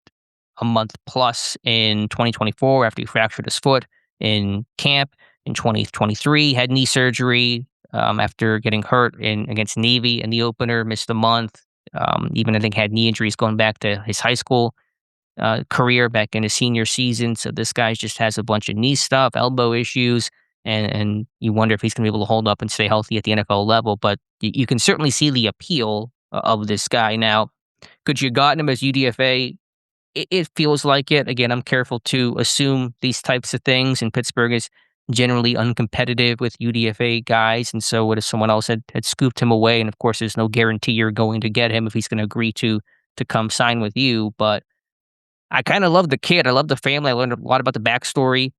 a month plus in 2024 after he fractured his foot in camp. In 2023, had knee surgery after getting hurt against Navy in the opener, missed a month. Even I think had knee injuries going back to his high school career back in his senior season. So this guy just has a bunch of knee stuff, elbow issues, and you wonder if he's going to be able to hold up and stay healthy at the NFL level. But you can certainly see the appeal of this guy. Now, could you have gotten him as UDFA? It feels like it. Again, I'm careful to assume these types of things, and Pittsburgh is generally uncompetitive with UDFA guys. And so what if someone else had scooped him away? And of course, there's no guarantee you're going to get him if he's going to agree to come sign with you. But I kind of love the kid. I love the family. I learned a lot about the backstory.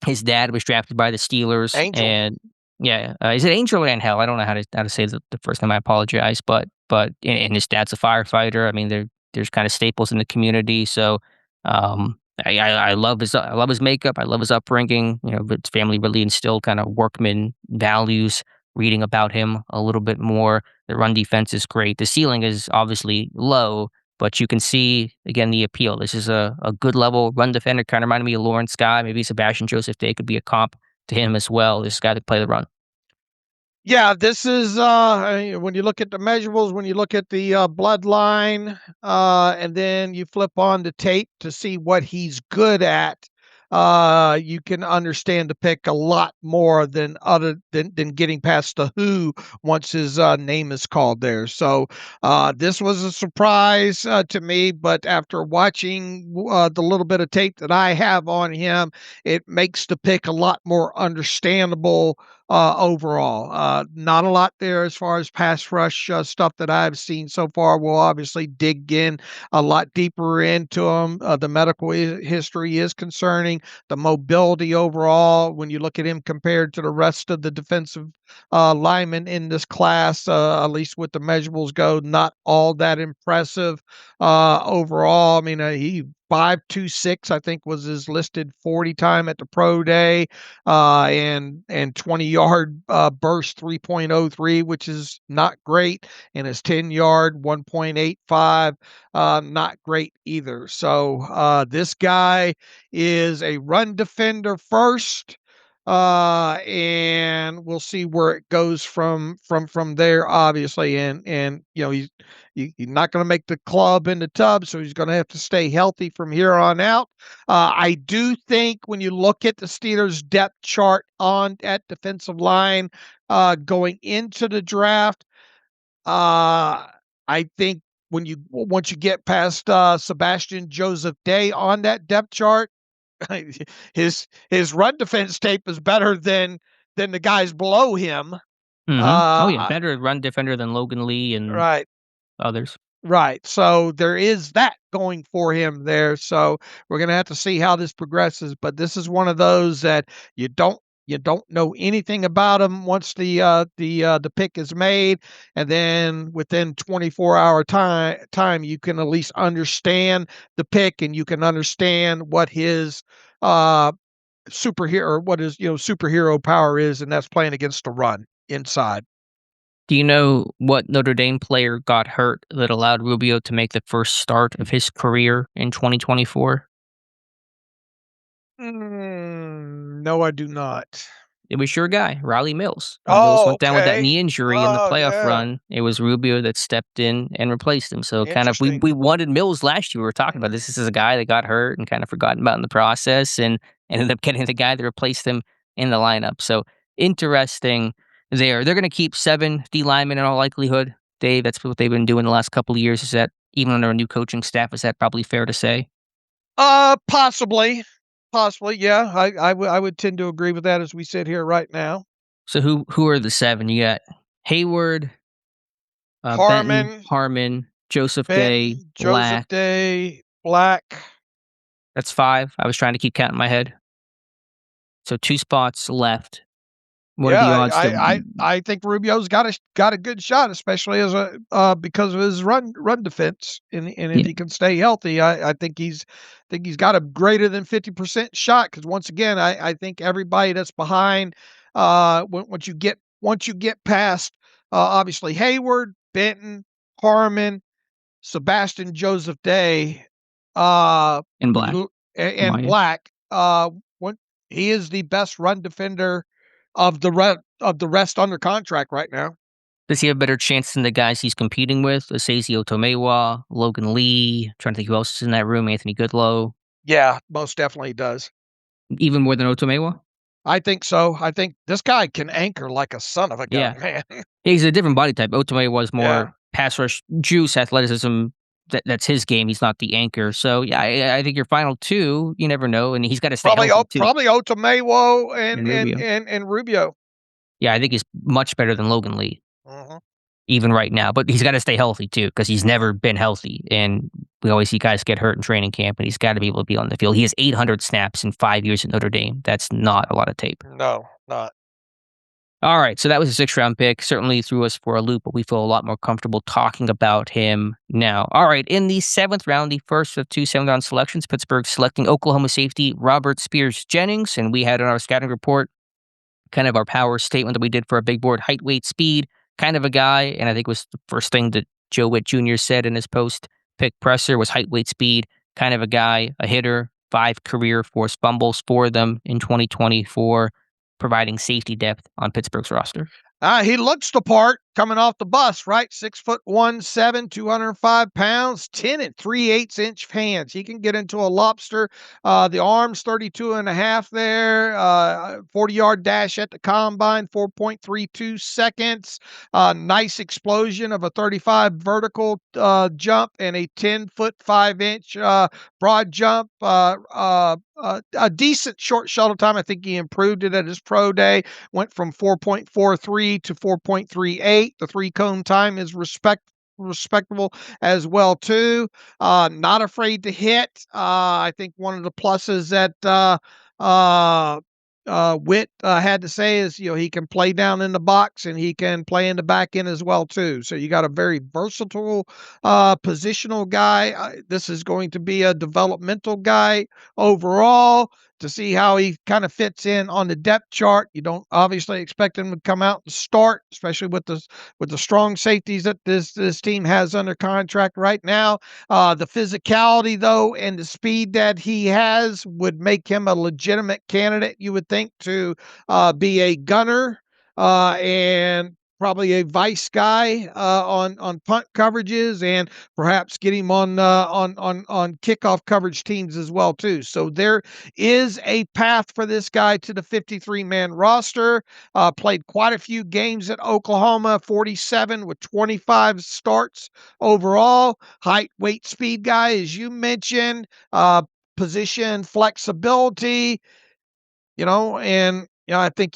His dad was drafted by the Steelers, Angel. and yeah, is it Angel or Angel? I don't know how to say the first name. I apologize, but and his dad's a firefighter. I mean, there's kind of staples in the community. So I love his makeup. I love his upbringing. But his family really instilled kind of workman values. Reading about him a little bit more. The run defense is great. The ceiling is obviously low, but you can see, again, the appeal. This is a good level run defender. Kind of reminded me of Lawrence Guy. Maybe Sebastian Joseph Day could be a comp to him as well. This guy to play the run. Yeah, this is when you look at the measurables, when you look at the bloodline, and then you flip on the tape to see what he's good at. You can understand the pick a lot more than getting past the who once his name is called there. So this was a surprise to me, but after watching the little bit of tape that I have on him, it makes the pick a lot more understandable overall. Not a lot there as far as pass rush stuff that I've seen so far. We'll obviously dig in a lot deeper into him. The medical history is concerning. The mobility overall, when you look at him compared to the rest of the defensive linemen in this class, at least with the measurables go, not all that impressive overall. I mean, he 5.26, I think, was his listed 40 time at the pro day, and 20-yard burst 3.03, which is not great, and his 10-yard 1.85, not great either. So this guy is a run defender first. And we'll see where it goes from there, obviously. And he's not going to make the club in the tub, so he's going to have to stay healthy from here on out. I do think when you look at the Steelers' depth chart at defensive line going into the draft, I think once you get past Sebastian Joseph Day on that depth chart, his run defense tape is better than the guys below him. Better run defender than Logan Lee and Right. others. Right. So there is that going for him there. So we're going to have to see how this progresses, but this is one of those that you don't know anything about him once the pick is made, and then within 24-hour time you can at least understand the pick, and you can understand what his superhero power is, and that's playing against the run inside. Do you know what Notre Dame player got hurt that allowed Rubio to make the first start of his career in 2024? No, I do not. It was your guy, Riley Mills. When Mills went down with that Okay. knee injury in the playoff Yeah. run, it was Rubio that stepped in and replaced him. So kind of we Interesting. wanted Mills last year. We were talking about this. This is a guy that got hurt and kind of forgotten about in the process, and ended up getting the guy that replaced him in the lineup. So interesting there. They're going to keep 7 D linemen in all likelihood. Dave, that's what they've been doing the last couple of years. Is that even under a new coaching staff? Is that probably fair to say? Possibly, yeah. I would tend to agree with that as we sit here right now. So who are the 7? You got Hayward, Benton, Harmon, Joseph Day, Black. That's 5. I was trying to keep count in my head. So 2 spots left. What are the odds? I think Rubio's got a good shot, especially as because of his run defense, and if he can stay healthy, I think he's got a greater than 50% shot. Because once again, I think everybody that's behind, once you get past obviously Hayward, Benton, Harmon, Sebastian Joseph Day, and Black, and Black, he is the best run defender of the rest under contract right now. Does he have a better chance than the guys he's competing with? Asazio Tomewa, Logan Lee. I'm trying to think who else is in that room. Anthony Goodlow. Yeah, most definitely does. Even more than Otomewa? I think so. I think this guy can anchor like a son of a gun, man. He's a different body type. Otomewa was more pass rush, juice, athleticism. That's his game. He's not the anchor. So yeah, I think your final 2. You never know, and he's got to stay healthy too. Probably Otomewa and Rubio. Yeah, I think he's much better than Logan Lee, uh-huh. even right now. But he's got to stay healthy too, because he's never been healthy, and we always see guys get hurt in training camp, and he's got to be able to be on the field. He has 800 snaps in 5 years at Notre Dame. That's not a lot of tape. No, not. All right, so that was a 6th-round pick. Certainly threw us for a loop, but we feel a lot more comfortable talking about him now. All right, in the 7th round, the first of 2 7th-round selections, Pittsburgh selecting Oklahoma safety Robert Spears-Jennings, and we had in our scouting report kind of our power statement that we did for our big board, height, weight, speed, kind of a guy, and I think it was the first thing that Joe Witt Jr. said in his post-pick presser was height, weight, speed, kind of a guy, a hitter, 5 career forced fumbles for them in 2024. Providing safety depth on Pittsburgh's roster. He looks the part coming off the bus, right? 6'1", 205 pounds, 10 3/8" hands. He can get into a lobster. The arms 32.5 there. 40-yard dash at the combine, 4.32 seconds. Nice explosion of a 35 vertical jump and a 10'5" broad jump. A decent short shuttle time. I think he improved it at his pro day. Went from 4.43 to 4.38. The 3-cone time is respectable as well too. Not afraid to hit. I think one of the pluses that Witt had to say is, he can play down in the box and he can play in the back end as well too. So you got a very versatile positional guy. This is going to be a developmental guy overall to see how he kind of fits in on the depth chart. You don't obviously expect him to come out and start, especially with the strong safeties that this team has under contract right now. The physicality, though, and the speed that he has would make him a legitimate candidate, you would think, to be a gunner and probably a vice guy on punt coverages, and perhaps get him on kickoff coverage teams as well too. So there is a path for this guy to the 53-man roster. Played quite a few games at Oklahoma, 47 with 25 starts overall. Height, weight, speed guy, as you mentioned. Position flexibility, and I think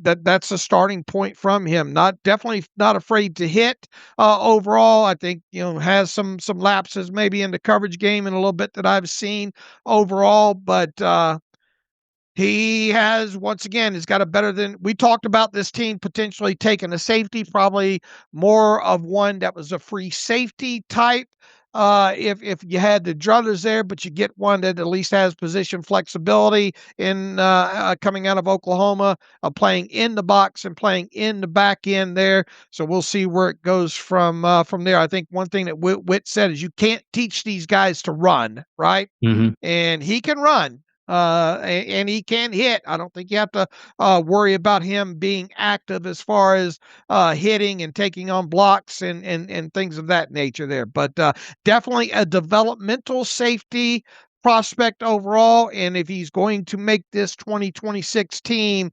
that's a starting point from him. Definitely not afraid to hit. Overall, I think has some lapses maybe in the coverage game and a little bit that I've seen overall, but he has, once again, he's got a better than we talked about this team potentially taking a safety, probably more of one that was a free safety type. If you had the druthers there, but you get one that at least has position flexibility in coming out of Oklahoma, playing in the box and playing in the back end there. So we'll see where it goes from there. I think one thing that Witt said is you can't teach these guys to run, right? Mm-hmm. And he can run. And he can hit. I don't think you have to worry about him being active as far as hitting and taking on blocks and things of that nature there. But definitely a developmental safety prospect overall. And if he's going to make this 2026 team,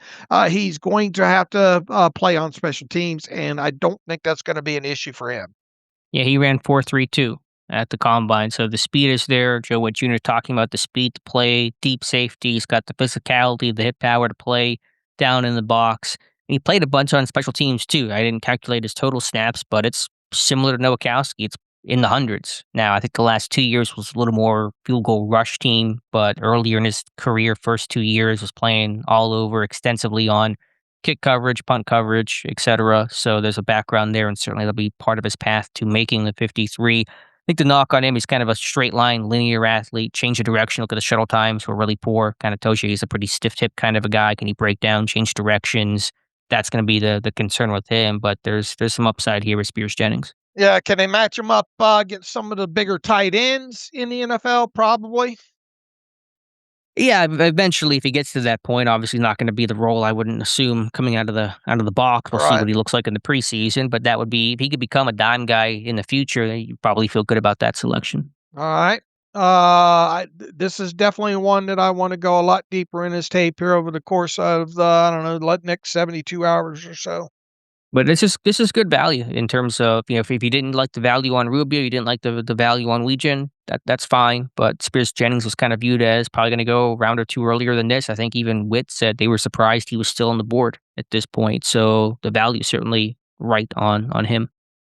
he's going to have to play on special teams. And I don't think that's going to be an issue for him. Yeah, he ran 4.32 at the combine. So the speed is there. Joe Witt Jr. talking about the speed to play, deep safety. He's got the physicality, the hip power to play down in the box. And he played a bunch on special teams too. I didn't calculate his total snaps, but it's similar to Noacowski. It's in the hundreds. Now, I think the last 2 years was a little more field goal rush team, but earlier in his career, first 2 years, was playing all over extensively on kick coverage, punt coverage, etc. So there's a background there, and certainly that'll be part of his path to making the 53. I think the knock on him, he's kind of a straight line, linear athlete. Change of direction. Look at the shuttle times were really poor. Kind of tells you he's a pretty stiff hip kind of a guy. Can he break down, change directions? That's going to be the concern with him. But there's some upside here with Spears-Jennings. Yeah, can they match him up against some of the bigger tight ends in the NFL? Probably. Yeah, eventually, if he gets to that point, obviously not going to be the role I wouldn't assume coming out of the box. We'll see what he looks like in the preseason, but that would be if he could become a dime guy in the future. You probably feel good about that selection. All right. This is definitely one that I want to go a lot deeper in his tape here over the course of the next 72 hours or so. But this is good value in terms of, if you didn't like the value on Rubio, you didn't like the value on Wetjen, that's fine. But Spears-Jennings was kind of viewed as probably going to go a round or two earlier than this. I think even Witt said they were surprised he was still on the board at this point. So the value is certainly right on him.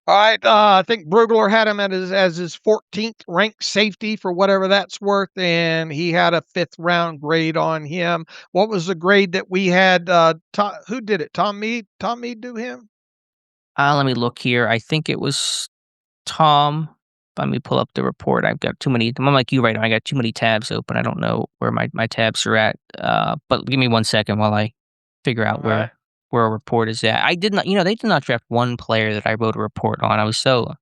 All right, I think Brugler had him as his 14th ranked safety for whatever that's worth, and he had a 5th round grade on him. What was the grade that we had? Who did it? Tom Mead? Tom Mead do him? Let me look here. I think it was Tom. Let me pull up the report. I've got too many. I'm like you right now. I got too many tabs open. I don't know where my tabs are at. But give me 1 second while I figure out where a report is at. I did not, they did not draft one player that I wrote a report on. I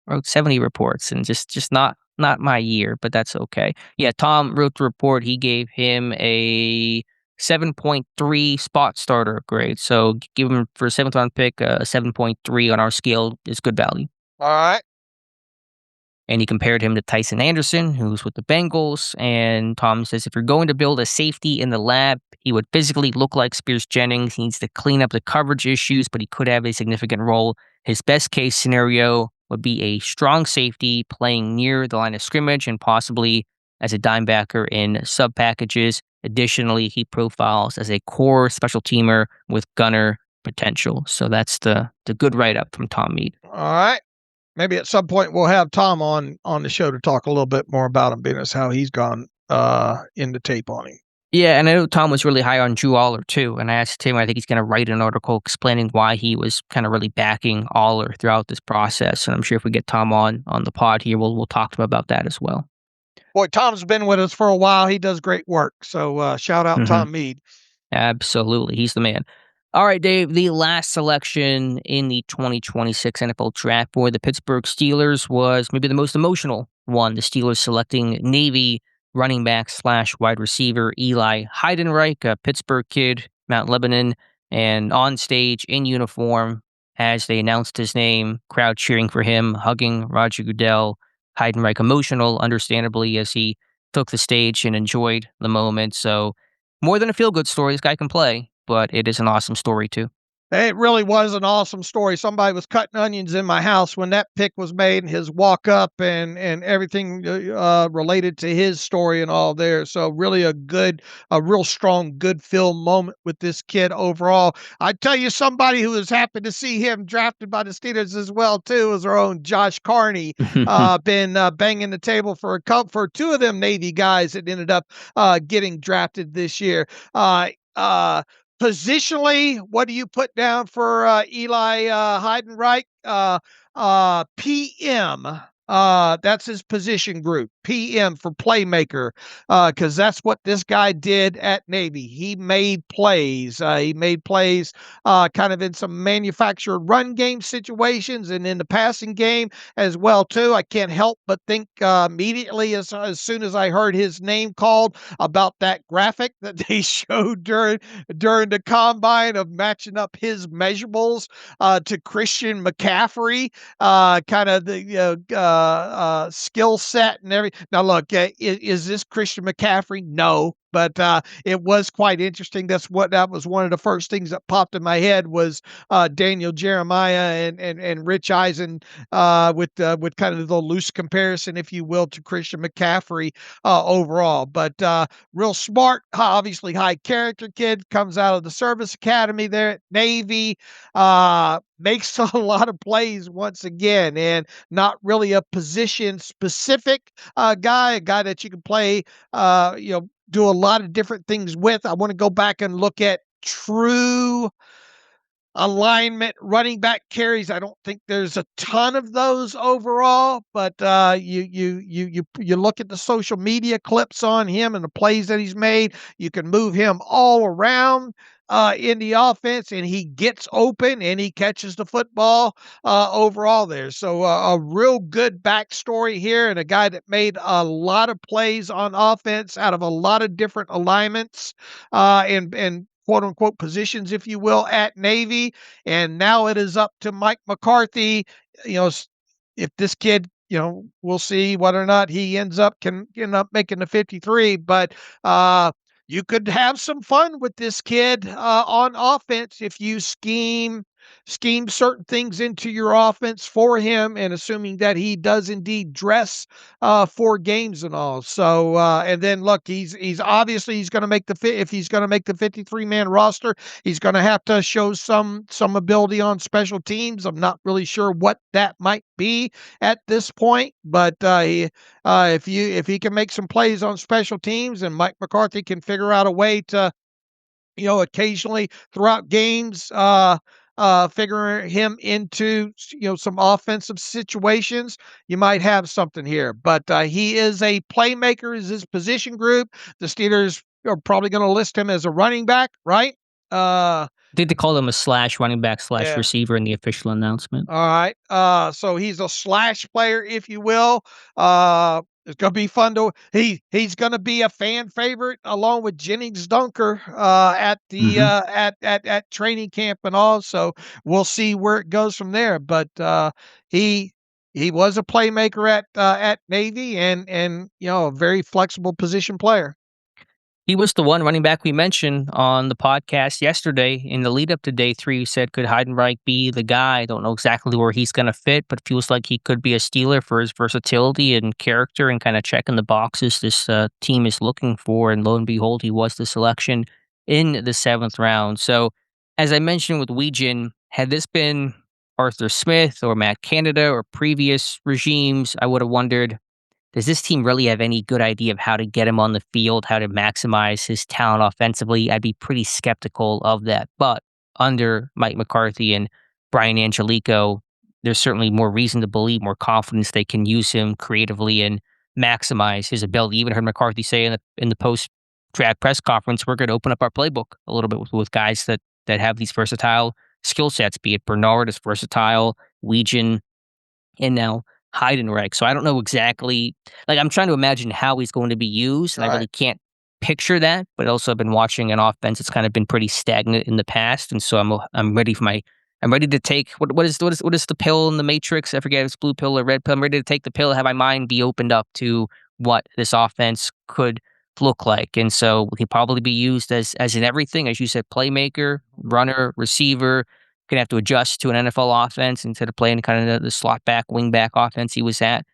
wrote 70 reports and just not my year, but that's okay. Yeah, Tom wrote the report. He gave him a 7.3 spot starter grade. So give him for a 7th round pick, a 7.3 on our scale is good value. All right. And he compared him to Tyson Anderson, who's with the Bengals. And Tom says, if you're going to build a safety in the lab, he would physically look like Spears-Jennings. He needs to clean up the coverage issues, but he could have a significant role. His best case scenario would be a strong safety playing near the line of scrimmage and possibly as a dime backer in sub packages. Additionally, he profiles as a core special teamer with gunner potential. So that's the good write-up from Tom Mead. All right. Maybe at some point we'll have Tom on the show to talk a little bit more about him, being as how he's gone in the tape on him. Yeah, and I know Tom was really high on Drew Aller too, and I asked him, I think he's gonna write an article explaining why he was kinda really backing Aller throughout this process, and I'm sure if we get Tom on the pod here, we'll talk to him about that as well. Boy, Tom's been with us for a while. He does great work. So shout out Mhm. Tom Mead. Absolutely, he's the man. All right, Dave, the last selection in the 2026 NFL Draft for the Pittsburgh Steelers was maybe the most emotional one. The Steelers selecting Navy running back slash wide receiver Eli Heidenreich, a Pittsburgh kid, Mount Lebanon, and on stage in uniform as they announced his name, crowd cheering for him, hugging Roger Goodell. Heidenreich emotional, understandably, as he took the stage and enjoyed the moment. So more than a feel good story, this guy can play, but it is an awesome story too. It really was an awesome story. Somebody was cutting onions in my house when that pick was made, and his walk up and everything related to his story and all there. So really a real strong, good film moment with this kid overall. I tell you, somebody who was happy to see him drafted by the Steelers as well too is our own Josh Carney. Been banging the table for for two of them Navy guys that ended up getting drafted this year. Uh, uh, Positionally, what do you put down for Eli Heidenreich? PM. That's his position group. PM for playmaker, because that's what this guy did at Navy. He made plays. He made plays kind of in some manufactured run game situations and in the passing game as well too. I can't help but think immediately as soon as I heard his name called about that graphic that they showed during the combine of matching up his measurables to Christian McCaffrey, kind of the skill set and everything. Now, look, is this Christian McCaffrey? No. But it was quite interesting. That was one of the first things that popped in my head was Daniel Jeremiah and Rich Eisen with kind of the loose comparison, if you will, to Christian McCaffrey overall. But real smart, obviously high character kid, comes out of the service academy there at Navy, makes a lot of plays once again, and not really a position specific guy, a guy that you can play, do a lot of different things with. I want to go back and look at true alignment running back carries. I don't think there's a ton of those overall, but you look at the social media clips on him and the plays that he's made. You can move him all around in the offense, and he gets open and he catches the football overall there. So a real good backstory here, and a guy that made a lot of plays on offense out of a lot of different alignments and quote unquote positions, if you will, at Navy. And now it is up to Mike McCarthy. If this kid, we'll see whether or not he can end up making the 53. But you could have some fun with this kid on offense if you scheme certain things into your offense for him, and assuming that he does indeed dress for games and all. So and then look, he's obviously he's going to make the fit. If he's going to make the 53-man roster, he's going to have to show some ability on special teams. I'm not really sure what that might be at this point, but if he can make some plays on special teams, and Mike McCarthy can figure out a way to occasionally throughout games, figure him into, some offensive situations, you might have something here. But he is a playmaker, is his position group. The Steelers are probably going to list him as a running back, right? I think they call him a slash running back slash Yeah. receiver in the official announcement. All right. So he's a slash player, if you will. It's gonna be fun to he's gonna be a fan favorite along with Jennings Dunker at the Mhm. at training camp and all. So we'll see where it goes from there. But he he was a playmaker at Navy, and a very flexible position player. He was the one running back we mentioned on the podcast yesterday in the lead up to day 3. You said, could Heidenreich be the guy? I don't know exactly where he's going to fit, but feels like he could be a Steeler for his versatility and character and kind of checking the boxes this team is looking for. And lo and behold, he was the selection in the 7th round. So, as I mentioned with Wetjen, had this been Arthur Smith or Matt Canada or previous regimes, I would have wondered, does this team really have any good idea of how to get him on the field, how to maximize his talent offensively? I'd be pretty skeptical of that. But under Mike McCarthy and Brian Angelico, there's certainly more reason to believe, more confidence they can use him creatively and maximize his ability. Even heard McCarthy say in the post draft press conference, we're going to open up our playbook a little bit with guys that have these versatile skill sets, be it Bernard is versatile, Legion, and now Heidenreich. So I don't know exactly, like I'm trying to imagine how he's going to be used, and I really can't picture that. But also I've been watching an offense that's kind of been pretty stagnant in the past, and so I'm ready for I'm ready to take what is the pill in the Matrix? I forget if it's blue pill or red pill. I'm ready to take the pill, have my mind be opened up to what this offense could look like. And so he'll probably be used as in everything, as you said, playmaker, runner, receiver. Gonna have to adjust to an NFL offense instead of playing kind of the slot back, wing back offense he was at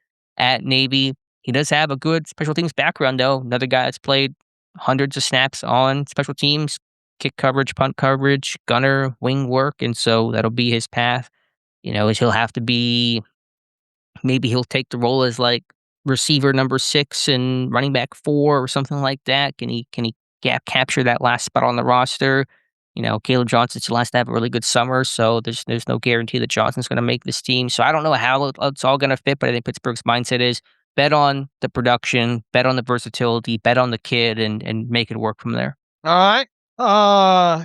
Navy. He does have a good special teams background, though. Another guy that's played hundreds of snaps on special teams, kick coverage, punt coverage, gunner, wing work, and so that'll be his path. He'll have to be, maybe he'll take the role as like receiver number 6 and running back 4 or something like that. Can he capture that last spot on the roster? Caleb Johnson still has to have a really good summer, so there's no guarantee that Johnson's going to make this team. So I don't know how it's all going to fit, but I think Pittsburgh's mindset is bet on the production, bet on the versatility, bet on the kid, and make it work from there. All right.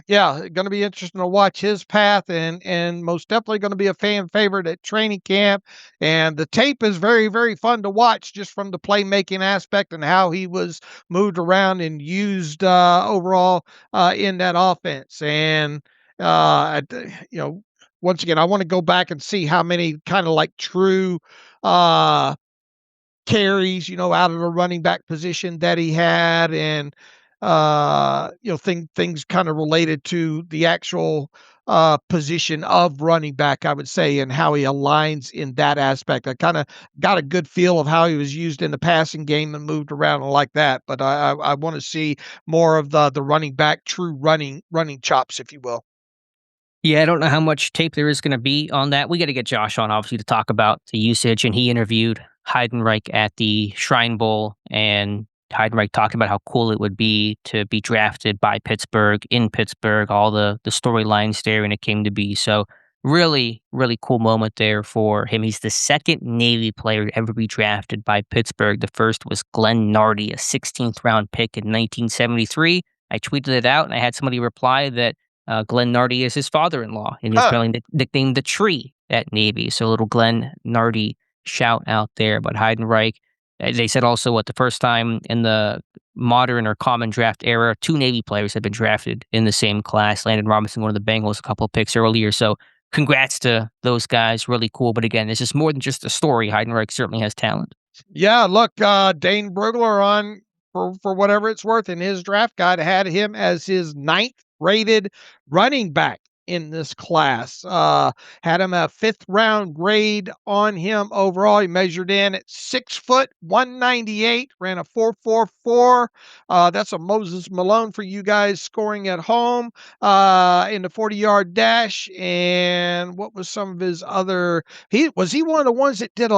Yeah, going to be interesting to watch his path, and most definitely going to be a fan favorite at training camp. And the tape is very, very fun to watch, just from the playmaking aspect and how he was moved around and used overall in that offense. And once again, I want to go back and see how many kind of like true carries, out of the running back position that he had, and things kind of related to the actual position of running back, I would say, and how he aligns in that aspect. I kind of got a good feel of how he was used in the passing game and moved around and like that. But I want to see more of the running back, true running chops, if you will. Yeah, I don't know how much tape there is going to be on that. We got to get Josh on, obviously, to talk about the usage, and he interviewed Heidenreich at the Shrine Bowl, and Heidenreich talked about how cool it would be to be drafted by Pittsburgh, in Pittsburgh, all the storylines there, and it came to be. So really, really cool moment there for him. He's the second Navy player to ever be drafted by Pittsburgh. The first was Glenn Nardi, a 16th round pick in 1973. I tweeted it out, and I had somebody reply that Glenn Nardi is his father-in-law, and he's apparently nicknamed the Tree at Navy. So a little Glenn Nardi shout out there. But Heidenreich, they said also the first time in the modern or common draft era, 2 Navy players have been drafted in the same class. Landon Robinson, one of the Bengals, a couple of picks earlier. So congrats to those guys. Really cool. But again, this is more than just a story. Heidenreich certainly has talent. Yeah, look, Dane Brugler on, for whatever it's worth, in his draft guide had him as his 9th rated running back in this class. Had him a 5th round grade on him overall. He measured in at 6 foot 198, ran a 4.44. That's a Moses Malone for you guys scoring at home in the 40-yard dash. And what was some of his other? Was he one of the ones that did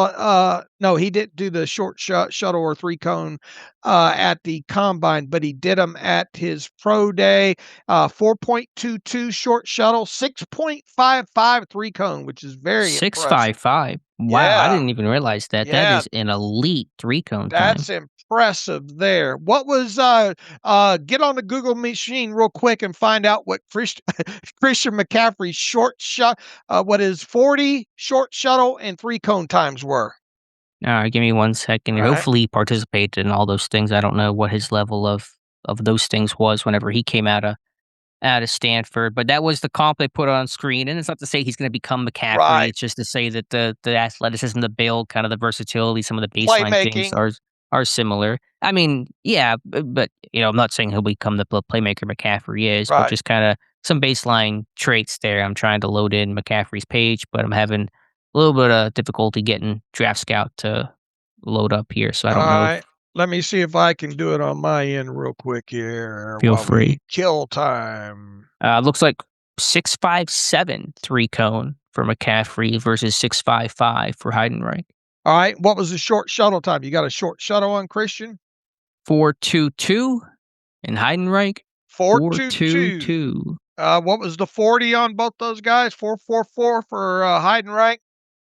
no, he didn't do the short shuttle or 3-cone at the combine, but he did them at his pro day. 4.22 short shuttle, 6.55 3-cone, which is very 6.55. Wow, yeah. I didn't even realize that. Yeah. That is an elite 3-cone time. That's impressive there. What was get on the Google machine real quick and find out what Christian McCaffrey's short shot, what his 40 short shuttle and 3-cone times were. All right, give me 1 second. All Hopefully he participated in all those things. I don't know what his level of those things was whenever he came out of Stanford, but that was the comp they put on screen. And it's not to say he's going to become McCaffrey. Right. It's just to say that the athleticism, the build, kind of the versatility, some of the baseline things are similar. I mean, yeah, but I'm not saying he'll become the playmaker McCaffrey is, but just kind of some baseline traits there. I'm trying to load in McCaffrey's page, but I'm having a little bit of difficulty getting Draft Scout to load up here, so I don't know. Right. Let me see if I can do it on my end real quick here. Feel free. Kill time. Looks like 6.57 3-cone for McCaffrey versus 6.55 for Heidenreich. All right. What was the short shuttle time? You got a short shuttle on Christian? 4.22, and Heidenreich 4.22. 4.22. What was the 40 on both those guys? 4.44 for Heidenreich.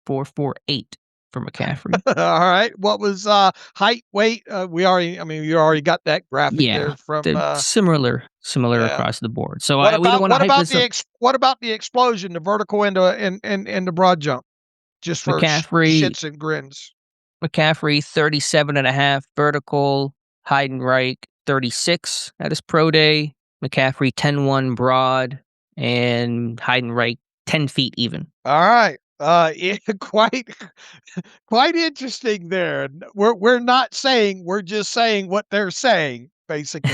4.48 for McCaffrey. All right. What was height, weight? You already got that graphic there Yeah, from. they're similar Yeah. across the board. So What we don't about want to what hype about this up. what about the explosion, the vertical into the broad jump, just for McCaffrey shits and grins? 37.5 vertical. Heidenreich 36 at his pro day. McCaffrey 10.1 broad, and Heidenreich 10 feet even. All right. Yeah, quite interesting there. We're not saying, we're just saying what they're saying, basically.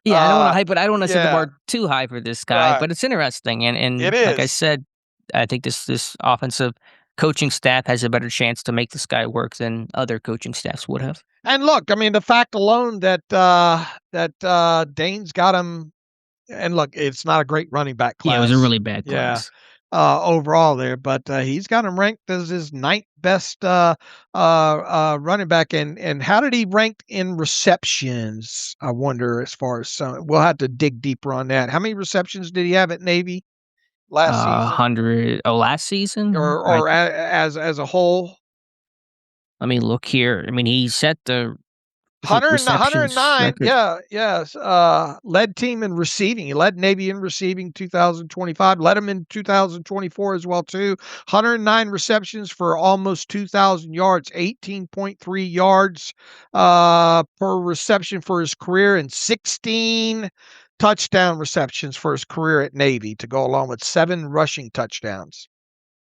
Yeah, I don't want to hype it. I don't want to set the Yeah, bar too high for this guy, right. but it's interesting. And It like I is. said, I think this offensive coaching staff has a better chance to make this guy work than other coaching staffs would have. And look, I mean, the fact alone that Dane's got him, and look, it's not a great running back class. Yeah, it was a really bad Yeah. class. Overall there, but he's got him ranked as his ninth best running back. And how did he rank in receptions? I wonder, as far as some, we'll have to dig deeper on that. How many receptions did he have at Navy last season, 100. Oh, last season? or as a whole? Let me look here. I mean, he set the 100, receptions 109. record. Yeah, yes. Led team in receiving. He led Navy in receiving 2025. Led him in 2024 as well too. 109 receptions for almost 2,000 yards. 18.3 yards per reception for his career, and 16 touchdown receptions for his career at Navy, to go along with 7 rushing touchdowns.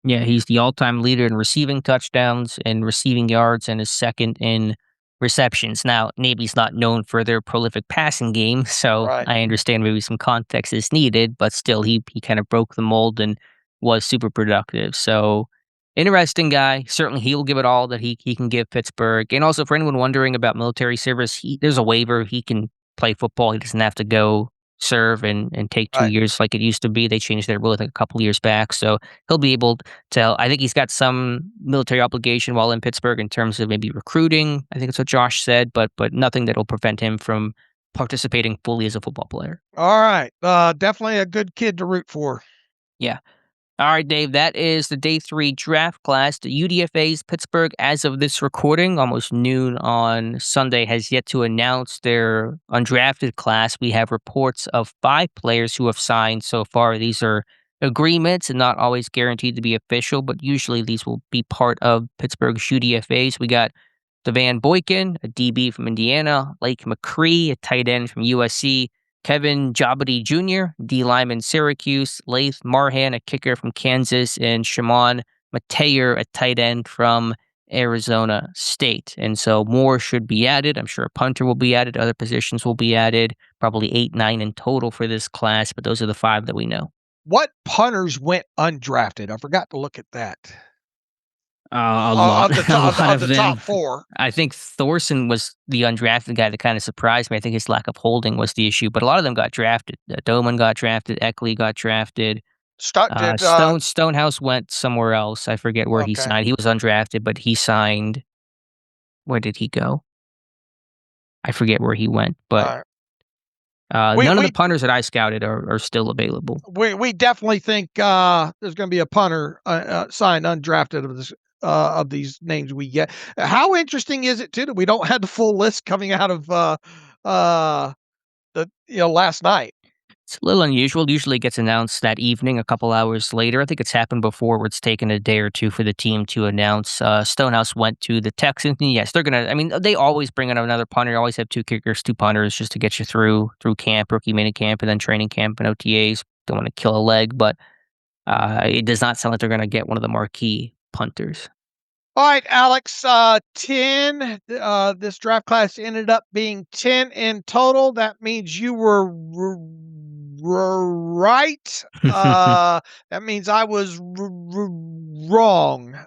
Yeah, he's the all-time leader in receiving touchdowns and receiving yards, and is second in receptions. Now, Navy's not known for their prolific passing game, so Right. I understand maybe some context is needed, but still, he kind of broke the mold and was super productive. So, interesting guy. Certainly, he'll give it all that he can give Pittsburgh. And also, for anyone wondering about military service, there's a waiver. He can play football. He doesn't have to go serve and take 2 Right. years like it used to be. They changed their rule, I think, a couple years back. So he'll be able to, I think he's got some military obligation while in Pittsburgh in terms of maybe recruiting. I think that's what Josh said, but nothing that'll prevent him from participating fully as a football player. All right. Definitely a good kid to root for. Yeah. All right, Dave, that is the day 3 draft class. The UDFAs Pittsburgh, as of this recording, almost noon on Sunday, has yet to announce their undrafted class. We have reports of 5 players who have signed so far. These are agreements and not always guaranteed to be official, but usually these will be part of Pittsburgh's UDFAs. We got Devan Boykin, a DB from Indiana, Lake McCree, a tight end from USC, Kevin Jabody Jr., D lineman Syracuse, Laith Marhan, a kicker from Kansas, and Shimon Mateer, a tight end from Arizona State. And so more should be added. I'm sure a punter will be added. Other positions will be added. Probably 8, 9 in total for this class, but those are the 5 that we know. What punters went undrafted? I forgot to look at that. A lot, Of the top 4. I think Thorson was the undrafted guy that kind of surprised me. I think his lack of holding was the issue, but a lot of them got drafted. Doman got drafted. Eckley got drafted. Stonehouse went somewhere else. I forget where he signed. He was undrafted, but he signed. Where did he go? I forget where he went, but none of the punters that I scouted are still available. We definitely think there's going to be a punter signed undrafted of these names we get. How interesting is it too that we don't have the full list coming out of last night? It's a little unusual. Usually it gets announced that evening, a couple hours later. I think it's happened before where it's taken a day or two for the team to announce. Stonehouse went to the Texans. And yes, they're going to, they always bring in another punter. They always have 2 kickers, 2 punters just to get you through camp, rookie mini camp, and then training camp and OTAs. Don't want to kill a leg, but it does not sound like they're going to get one of the marquee punters. All right, Alex, 10. This draft class ended up being 10 in total. That means you were right. That means I was wrong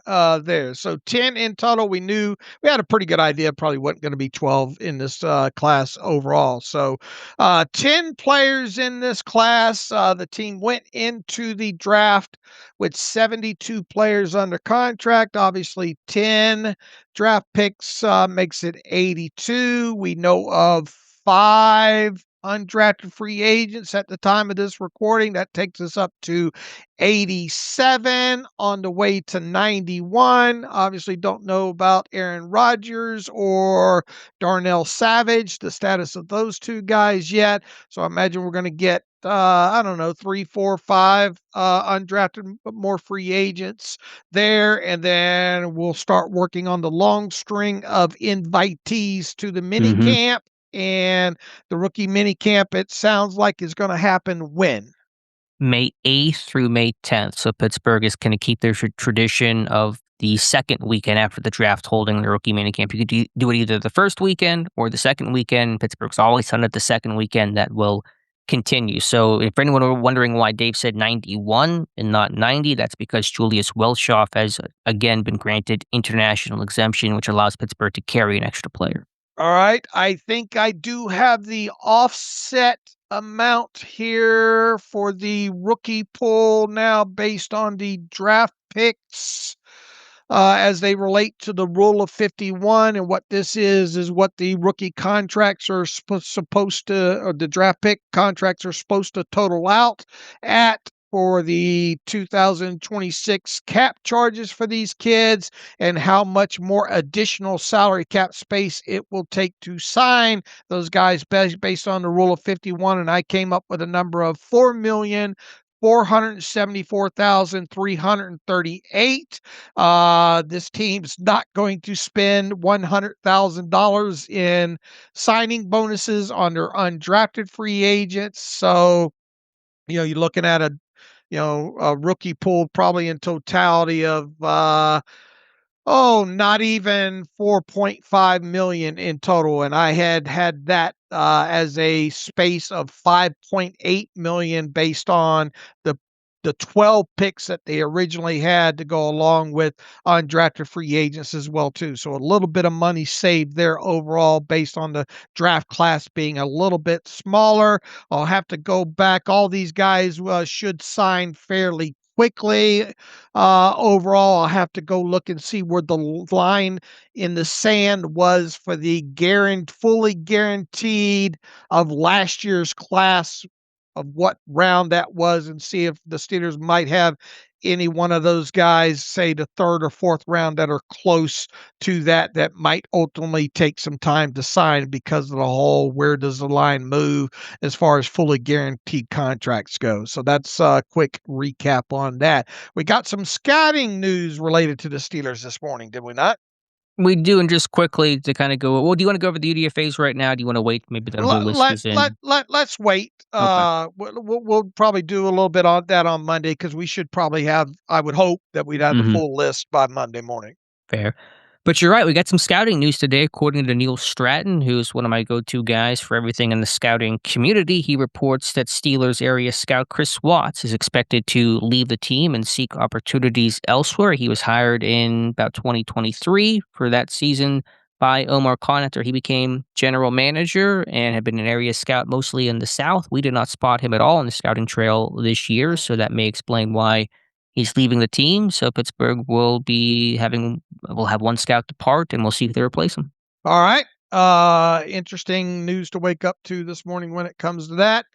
there. So 10 in total. We knew we had a pretty good idea. Probably wasn't going to be 12 in this class overall. So 10 players in this class. The team went into the draft with 72 players under contract. Obviously, 10 draft picks makes it 82. We know of 5 undrafted free agents at the time of this recording. That takes us up to 87, on the way to 91. Obviously, don't know about Aaron Rodgers or Darnell Savage, the status of those two guys yet. So I imagine we're going to get, I don't know, 3, 4, 5 undrafted, more free agents there. And then we'll start working on the long string of invitees to the mini camp. And the rookie mini camp, it sounds like, is going to happen when? May 8th through May 10th. So Pittsburgh is going to keep their tradition of the second weekend after the draft holding the rookie minicamp. You could do it either the first weekend or the second weekend. Pittsburgh's always done it the second weekend. That will continue. So if anyone were wondering why Dave said 91 and not 90, that's because Julius Welschoff has again been granted international exemption, which allows Pittsburgh to carry an extra player. All right. I think I do have the offset amount here for the rookie pool now based on the draft picks as they relate to the rule of 51. And what this is what the rookie contracts are supposed to, or the draft pick contracts are supposed to total out at for the 2026 cap charges for these kids, and how much more additional salary cap space it will take to sign those guys based on the rule of 51. And I came up with a number of $474,338. This team's not going to spend $100,000 in signing bonuses on their undrafted free agents. So, you're looking at a rookie pool probably in totality of, not even 4.5 million in total. And I had that as a space of 5.8 million based on the 12 picks that they originally had to go along with undrafted free agents as well too. So a little bit of money saved there overall based on the draft class being a little bit smaller. I'll have to go back. All these guys should sign fairly quickly. Overall, I'll have to go look and see where the line in the sand was for the fully guaranteed of last year's class, of what round that was, and see if the Steelers might have any one of those guys, say the third or fourth round, that are close to that might ultimately take some time to sign because of the whole where does the line move as far as fully guaranteed contracts go. So that's a quick recap on that. We got some scouting news related to the Steelers this morning, did we not? We do, and just quickly to kind of go, well, do you want to go over the UDFAs right now? Do you want to wait? Maybe the whole list is in. Let's wait. Okay. We'll probably do a little bit on that on Monday, because we should probably have, I would hope that we'd have the full list by Monday morning. Fair. But you're right, we got some scouting news today. According to Neil Stratton, who's one of my go-to guys for everything in the scouting community, he reports that Steelers area scout Chris Watts is expected to leave the team and seek opportunities elsewhere. He was hired in about 2023 for that season by Omar Khan after he became general manager and had been an area scout mostly in the South. We did not spot him at all on the scouting trail this year, so that may explain why he's leaving the team. So Pittsburgh will have one scout depart, and we'll see if they replace him. All right. Interesting news to wake up to this morning when it comes to that.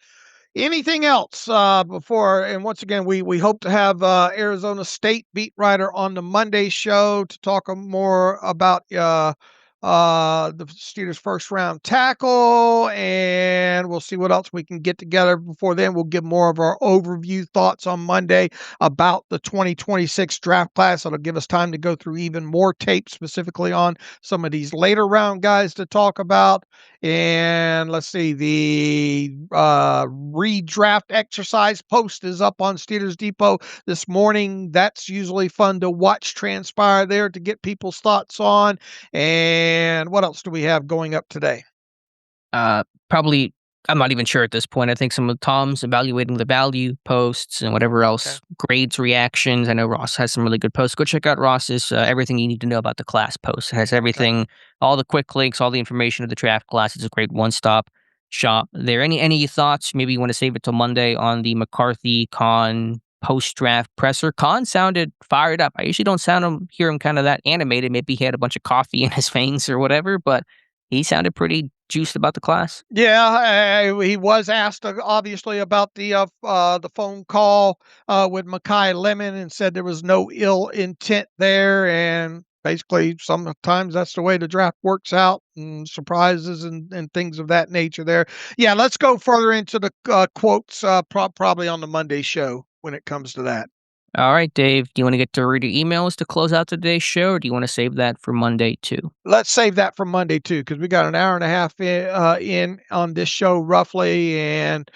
Anything else before? And once again, we hope to have Arizona State beat writer on the Monday show to talk more about the Steelers' first round tackle, and we'll see what else we can get together before then. We'll give more of our overview thoughts on Monday about the 2026 draft class. It'll give us time to go through even more tape specifically on some of these later round guys to talk about. And let's see, the redraft exercise post is up on Steelers Depot this morning. That's usually fun to watch transpire there to get people's thoughts on. And what else do we have going up today? Probably I'm not even sure at this point. I think some of Tom's evaluating the value posts and whatever else, grades, reactions. I know Ross has some really good posts. Go check out Ross's Everything You Need to Know About the Class post. It has everything, all the quick links, all the information of the draft class. It's a great one-stop shop there. Any thoughts? Maybe you want to save it till Monday on the McCarthy Khan post-draft presser. Khan sounded fired up. I usually don't hear him kind of that animated. Maybe he had a bunch of coffee in his veins or whatever, but he sounded pretty juiced about the class. Yeah, he was asked obviously about the phone call with Mekhi Lemon and said there was no ill intent there, and basically sometimes that's the way the draft works out, and surprises and things of that nature there. Yeah, let's go further into the quotes probably on the Monday show when it comes to that. All right, Dave, do you want to get to read your emails to close out today's show, or do you want to save that for Monday too? Let's save that for Monday too, because we got an hour and a half in on this show roughly, and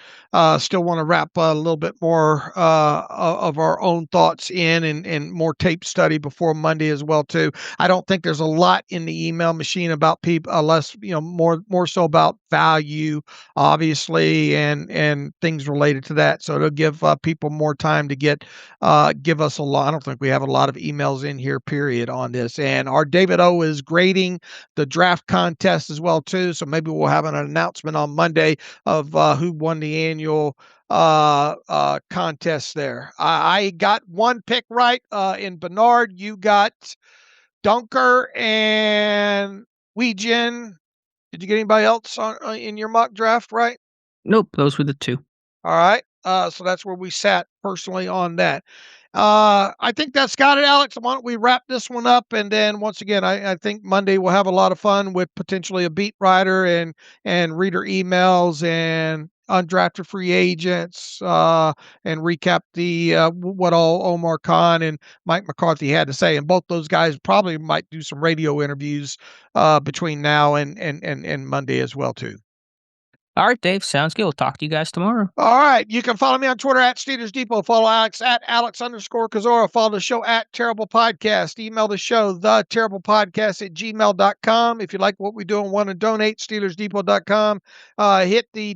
still want to wrap a little bit more of our own thoughts in, and more tape study before Monday as well too. I don't think there's a lot in the email machine about people, unless more so about value, obviously, and things related to that. So it'll give people more time to give us a lot. I don't think we have a lot of emails in here, period, on this. And our David O is grading the draft contest as well, too. So maybe we'll have an announcement on Monday of who won the annual contest there. I got one pick right in Bernard. You got Dunker and Wetjen. Did you get anybody else in your mock draft right? Nope, those were the two. All right. So that's where we sat personally on that. I think that's got it, Alex. Why don't we wrap this one up? And then once again, I think Monday we'll have a lot of fun with potentially a beat writer and reader emails and undrafted free agents, and recap what all Omar Khan and Mike McCarthy had to say. And both those guys probably might do some radio interviews between now and Monday as well too. All right, Dave. Sounds good. We'll talk to you guys tomorrow. All right. You can follow me on Twitter at Steelers Depot. Follow Alex at Alex_Kozora. Follow the show at Terrible Podcast. Email the show, theterriblepodcast@gmail.com. If you like what we do and want to donate, SteelersDepot.com. Hit the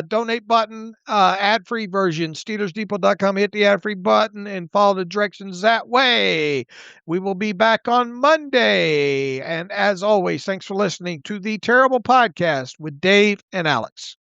donate button, ad-free version, SteelersDepot.com. Hit the ad-free button and follow the directions that way. We will be back on Monday. And as always, thanks for listening to the Terrible Podcast with Dave and Alex.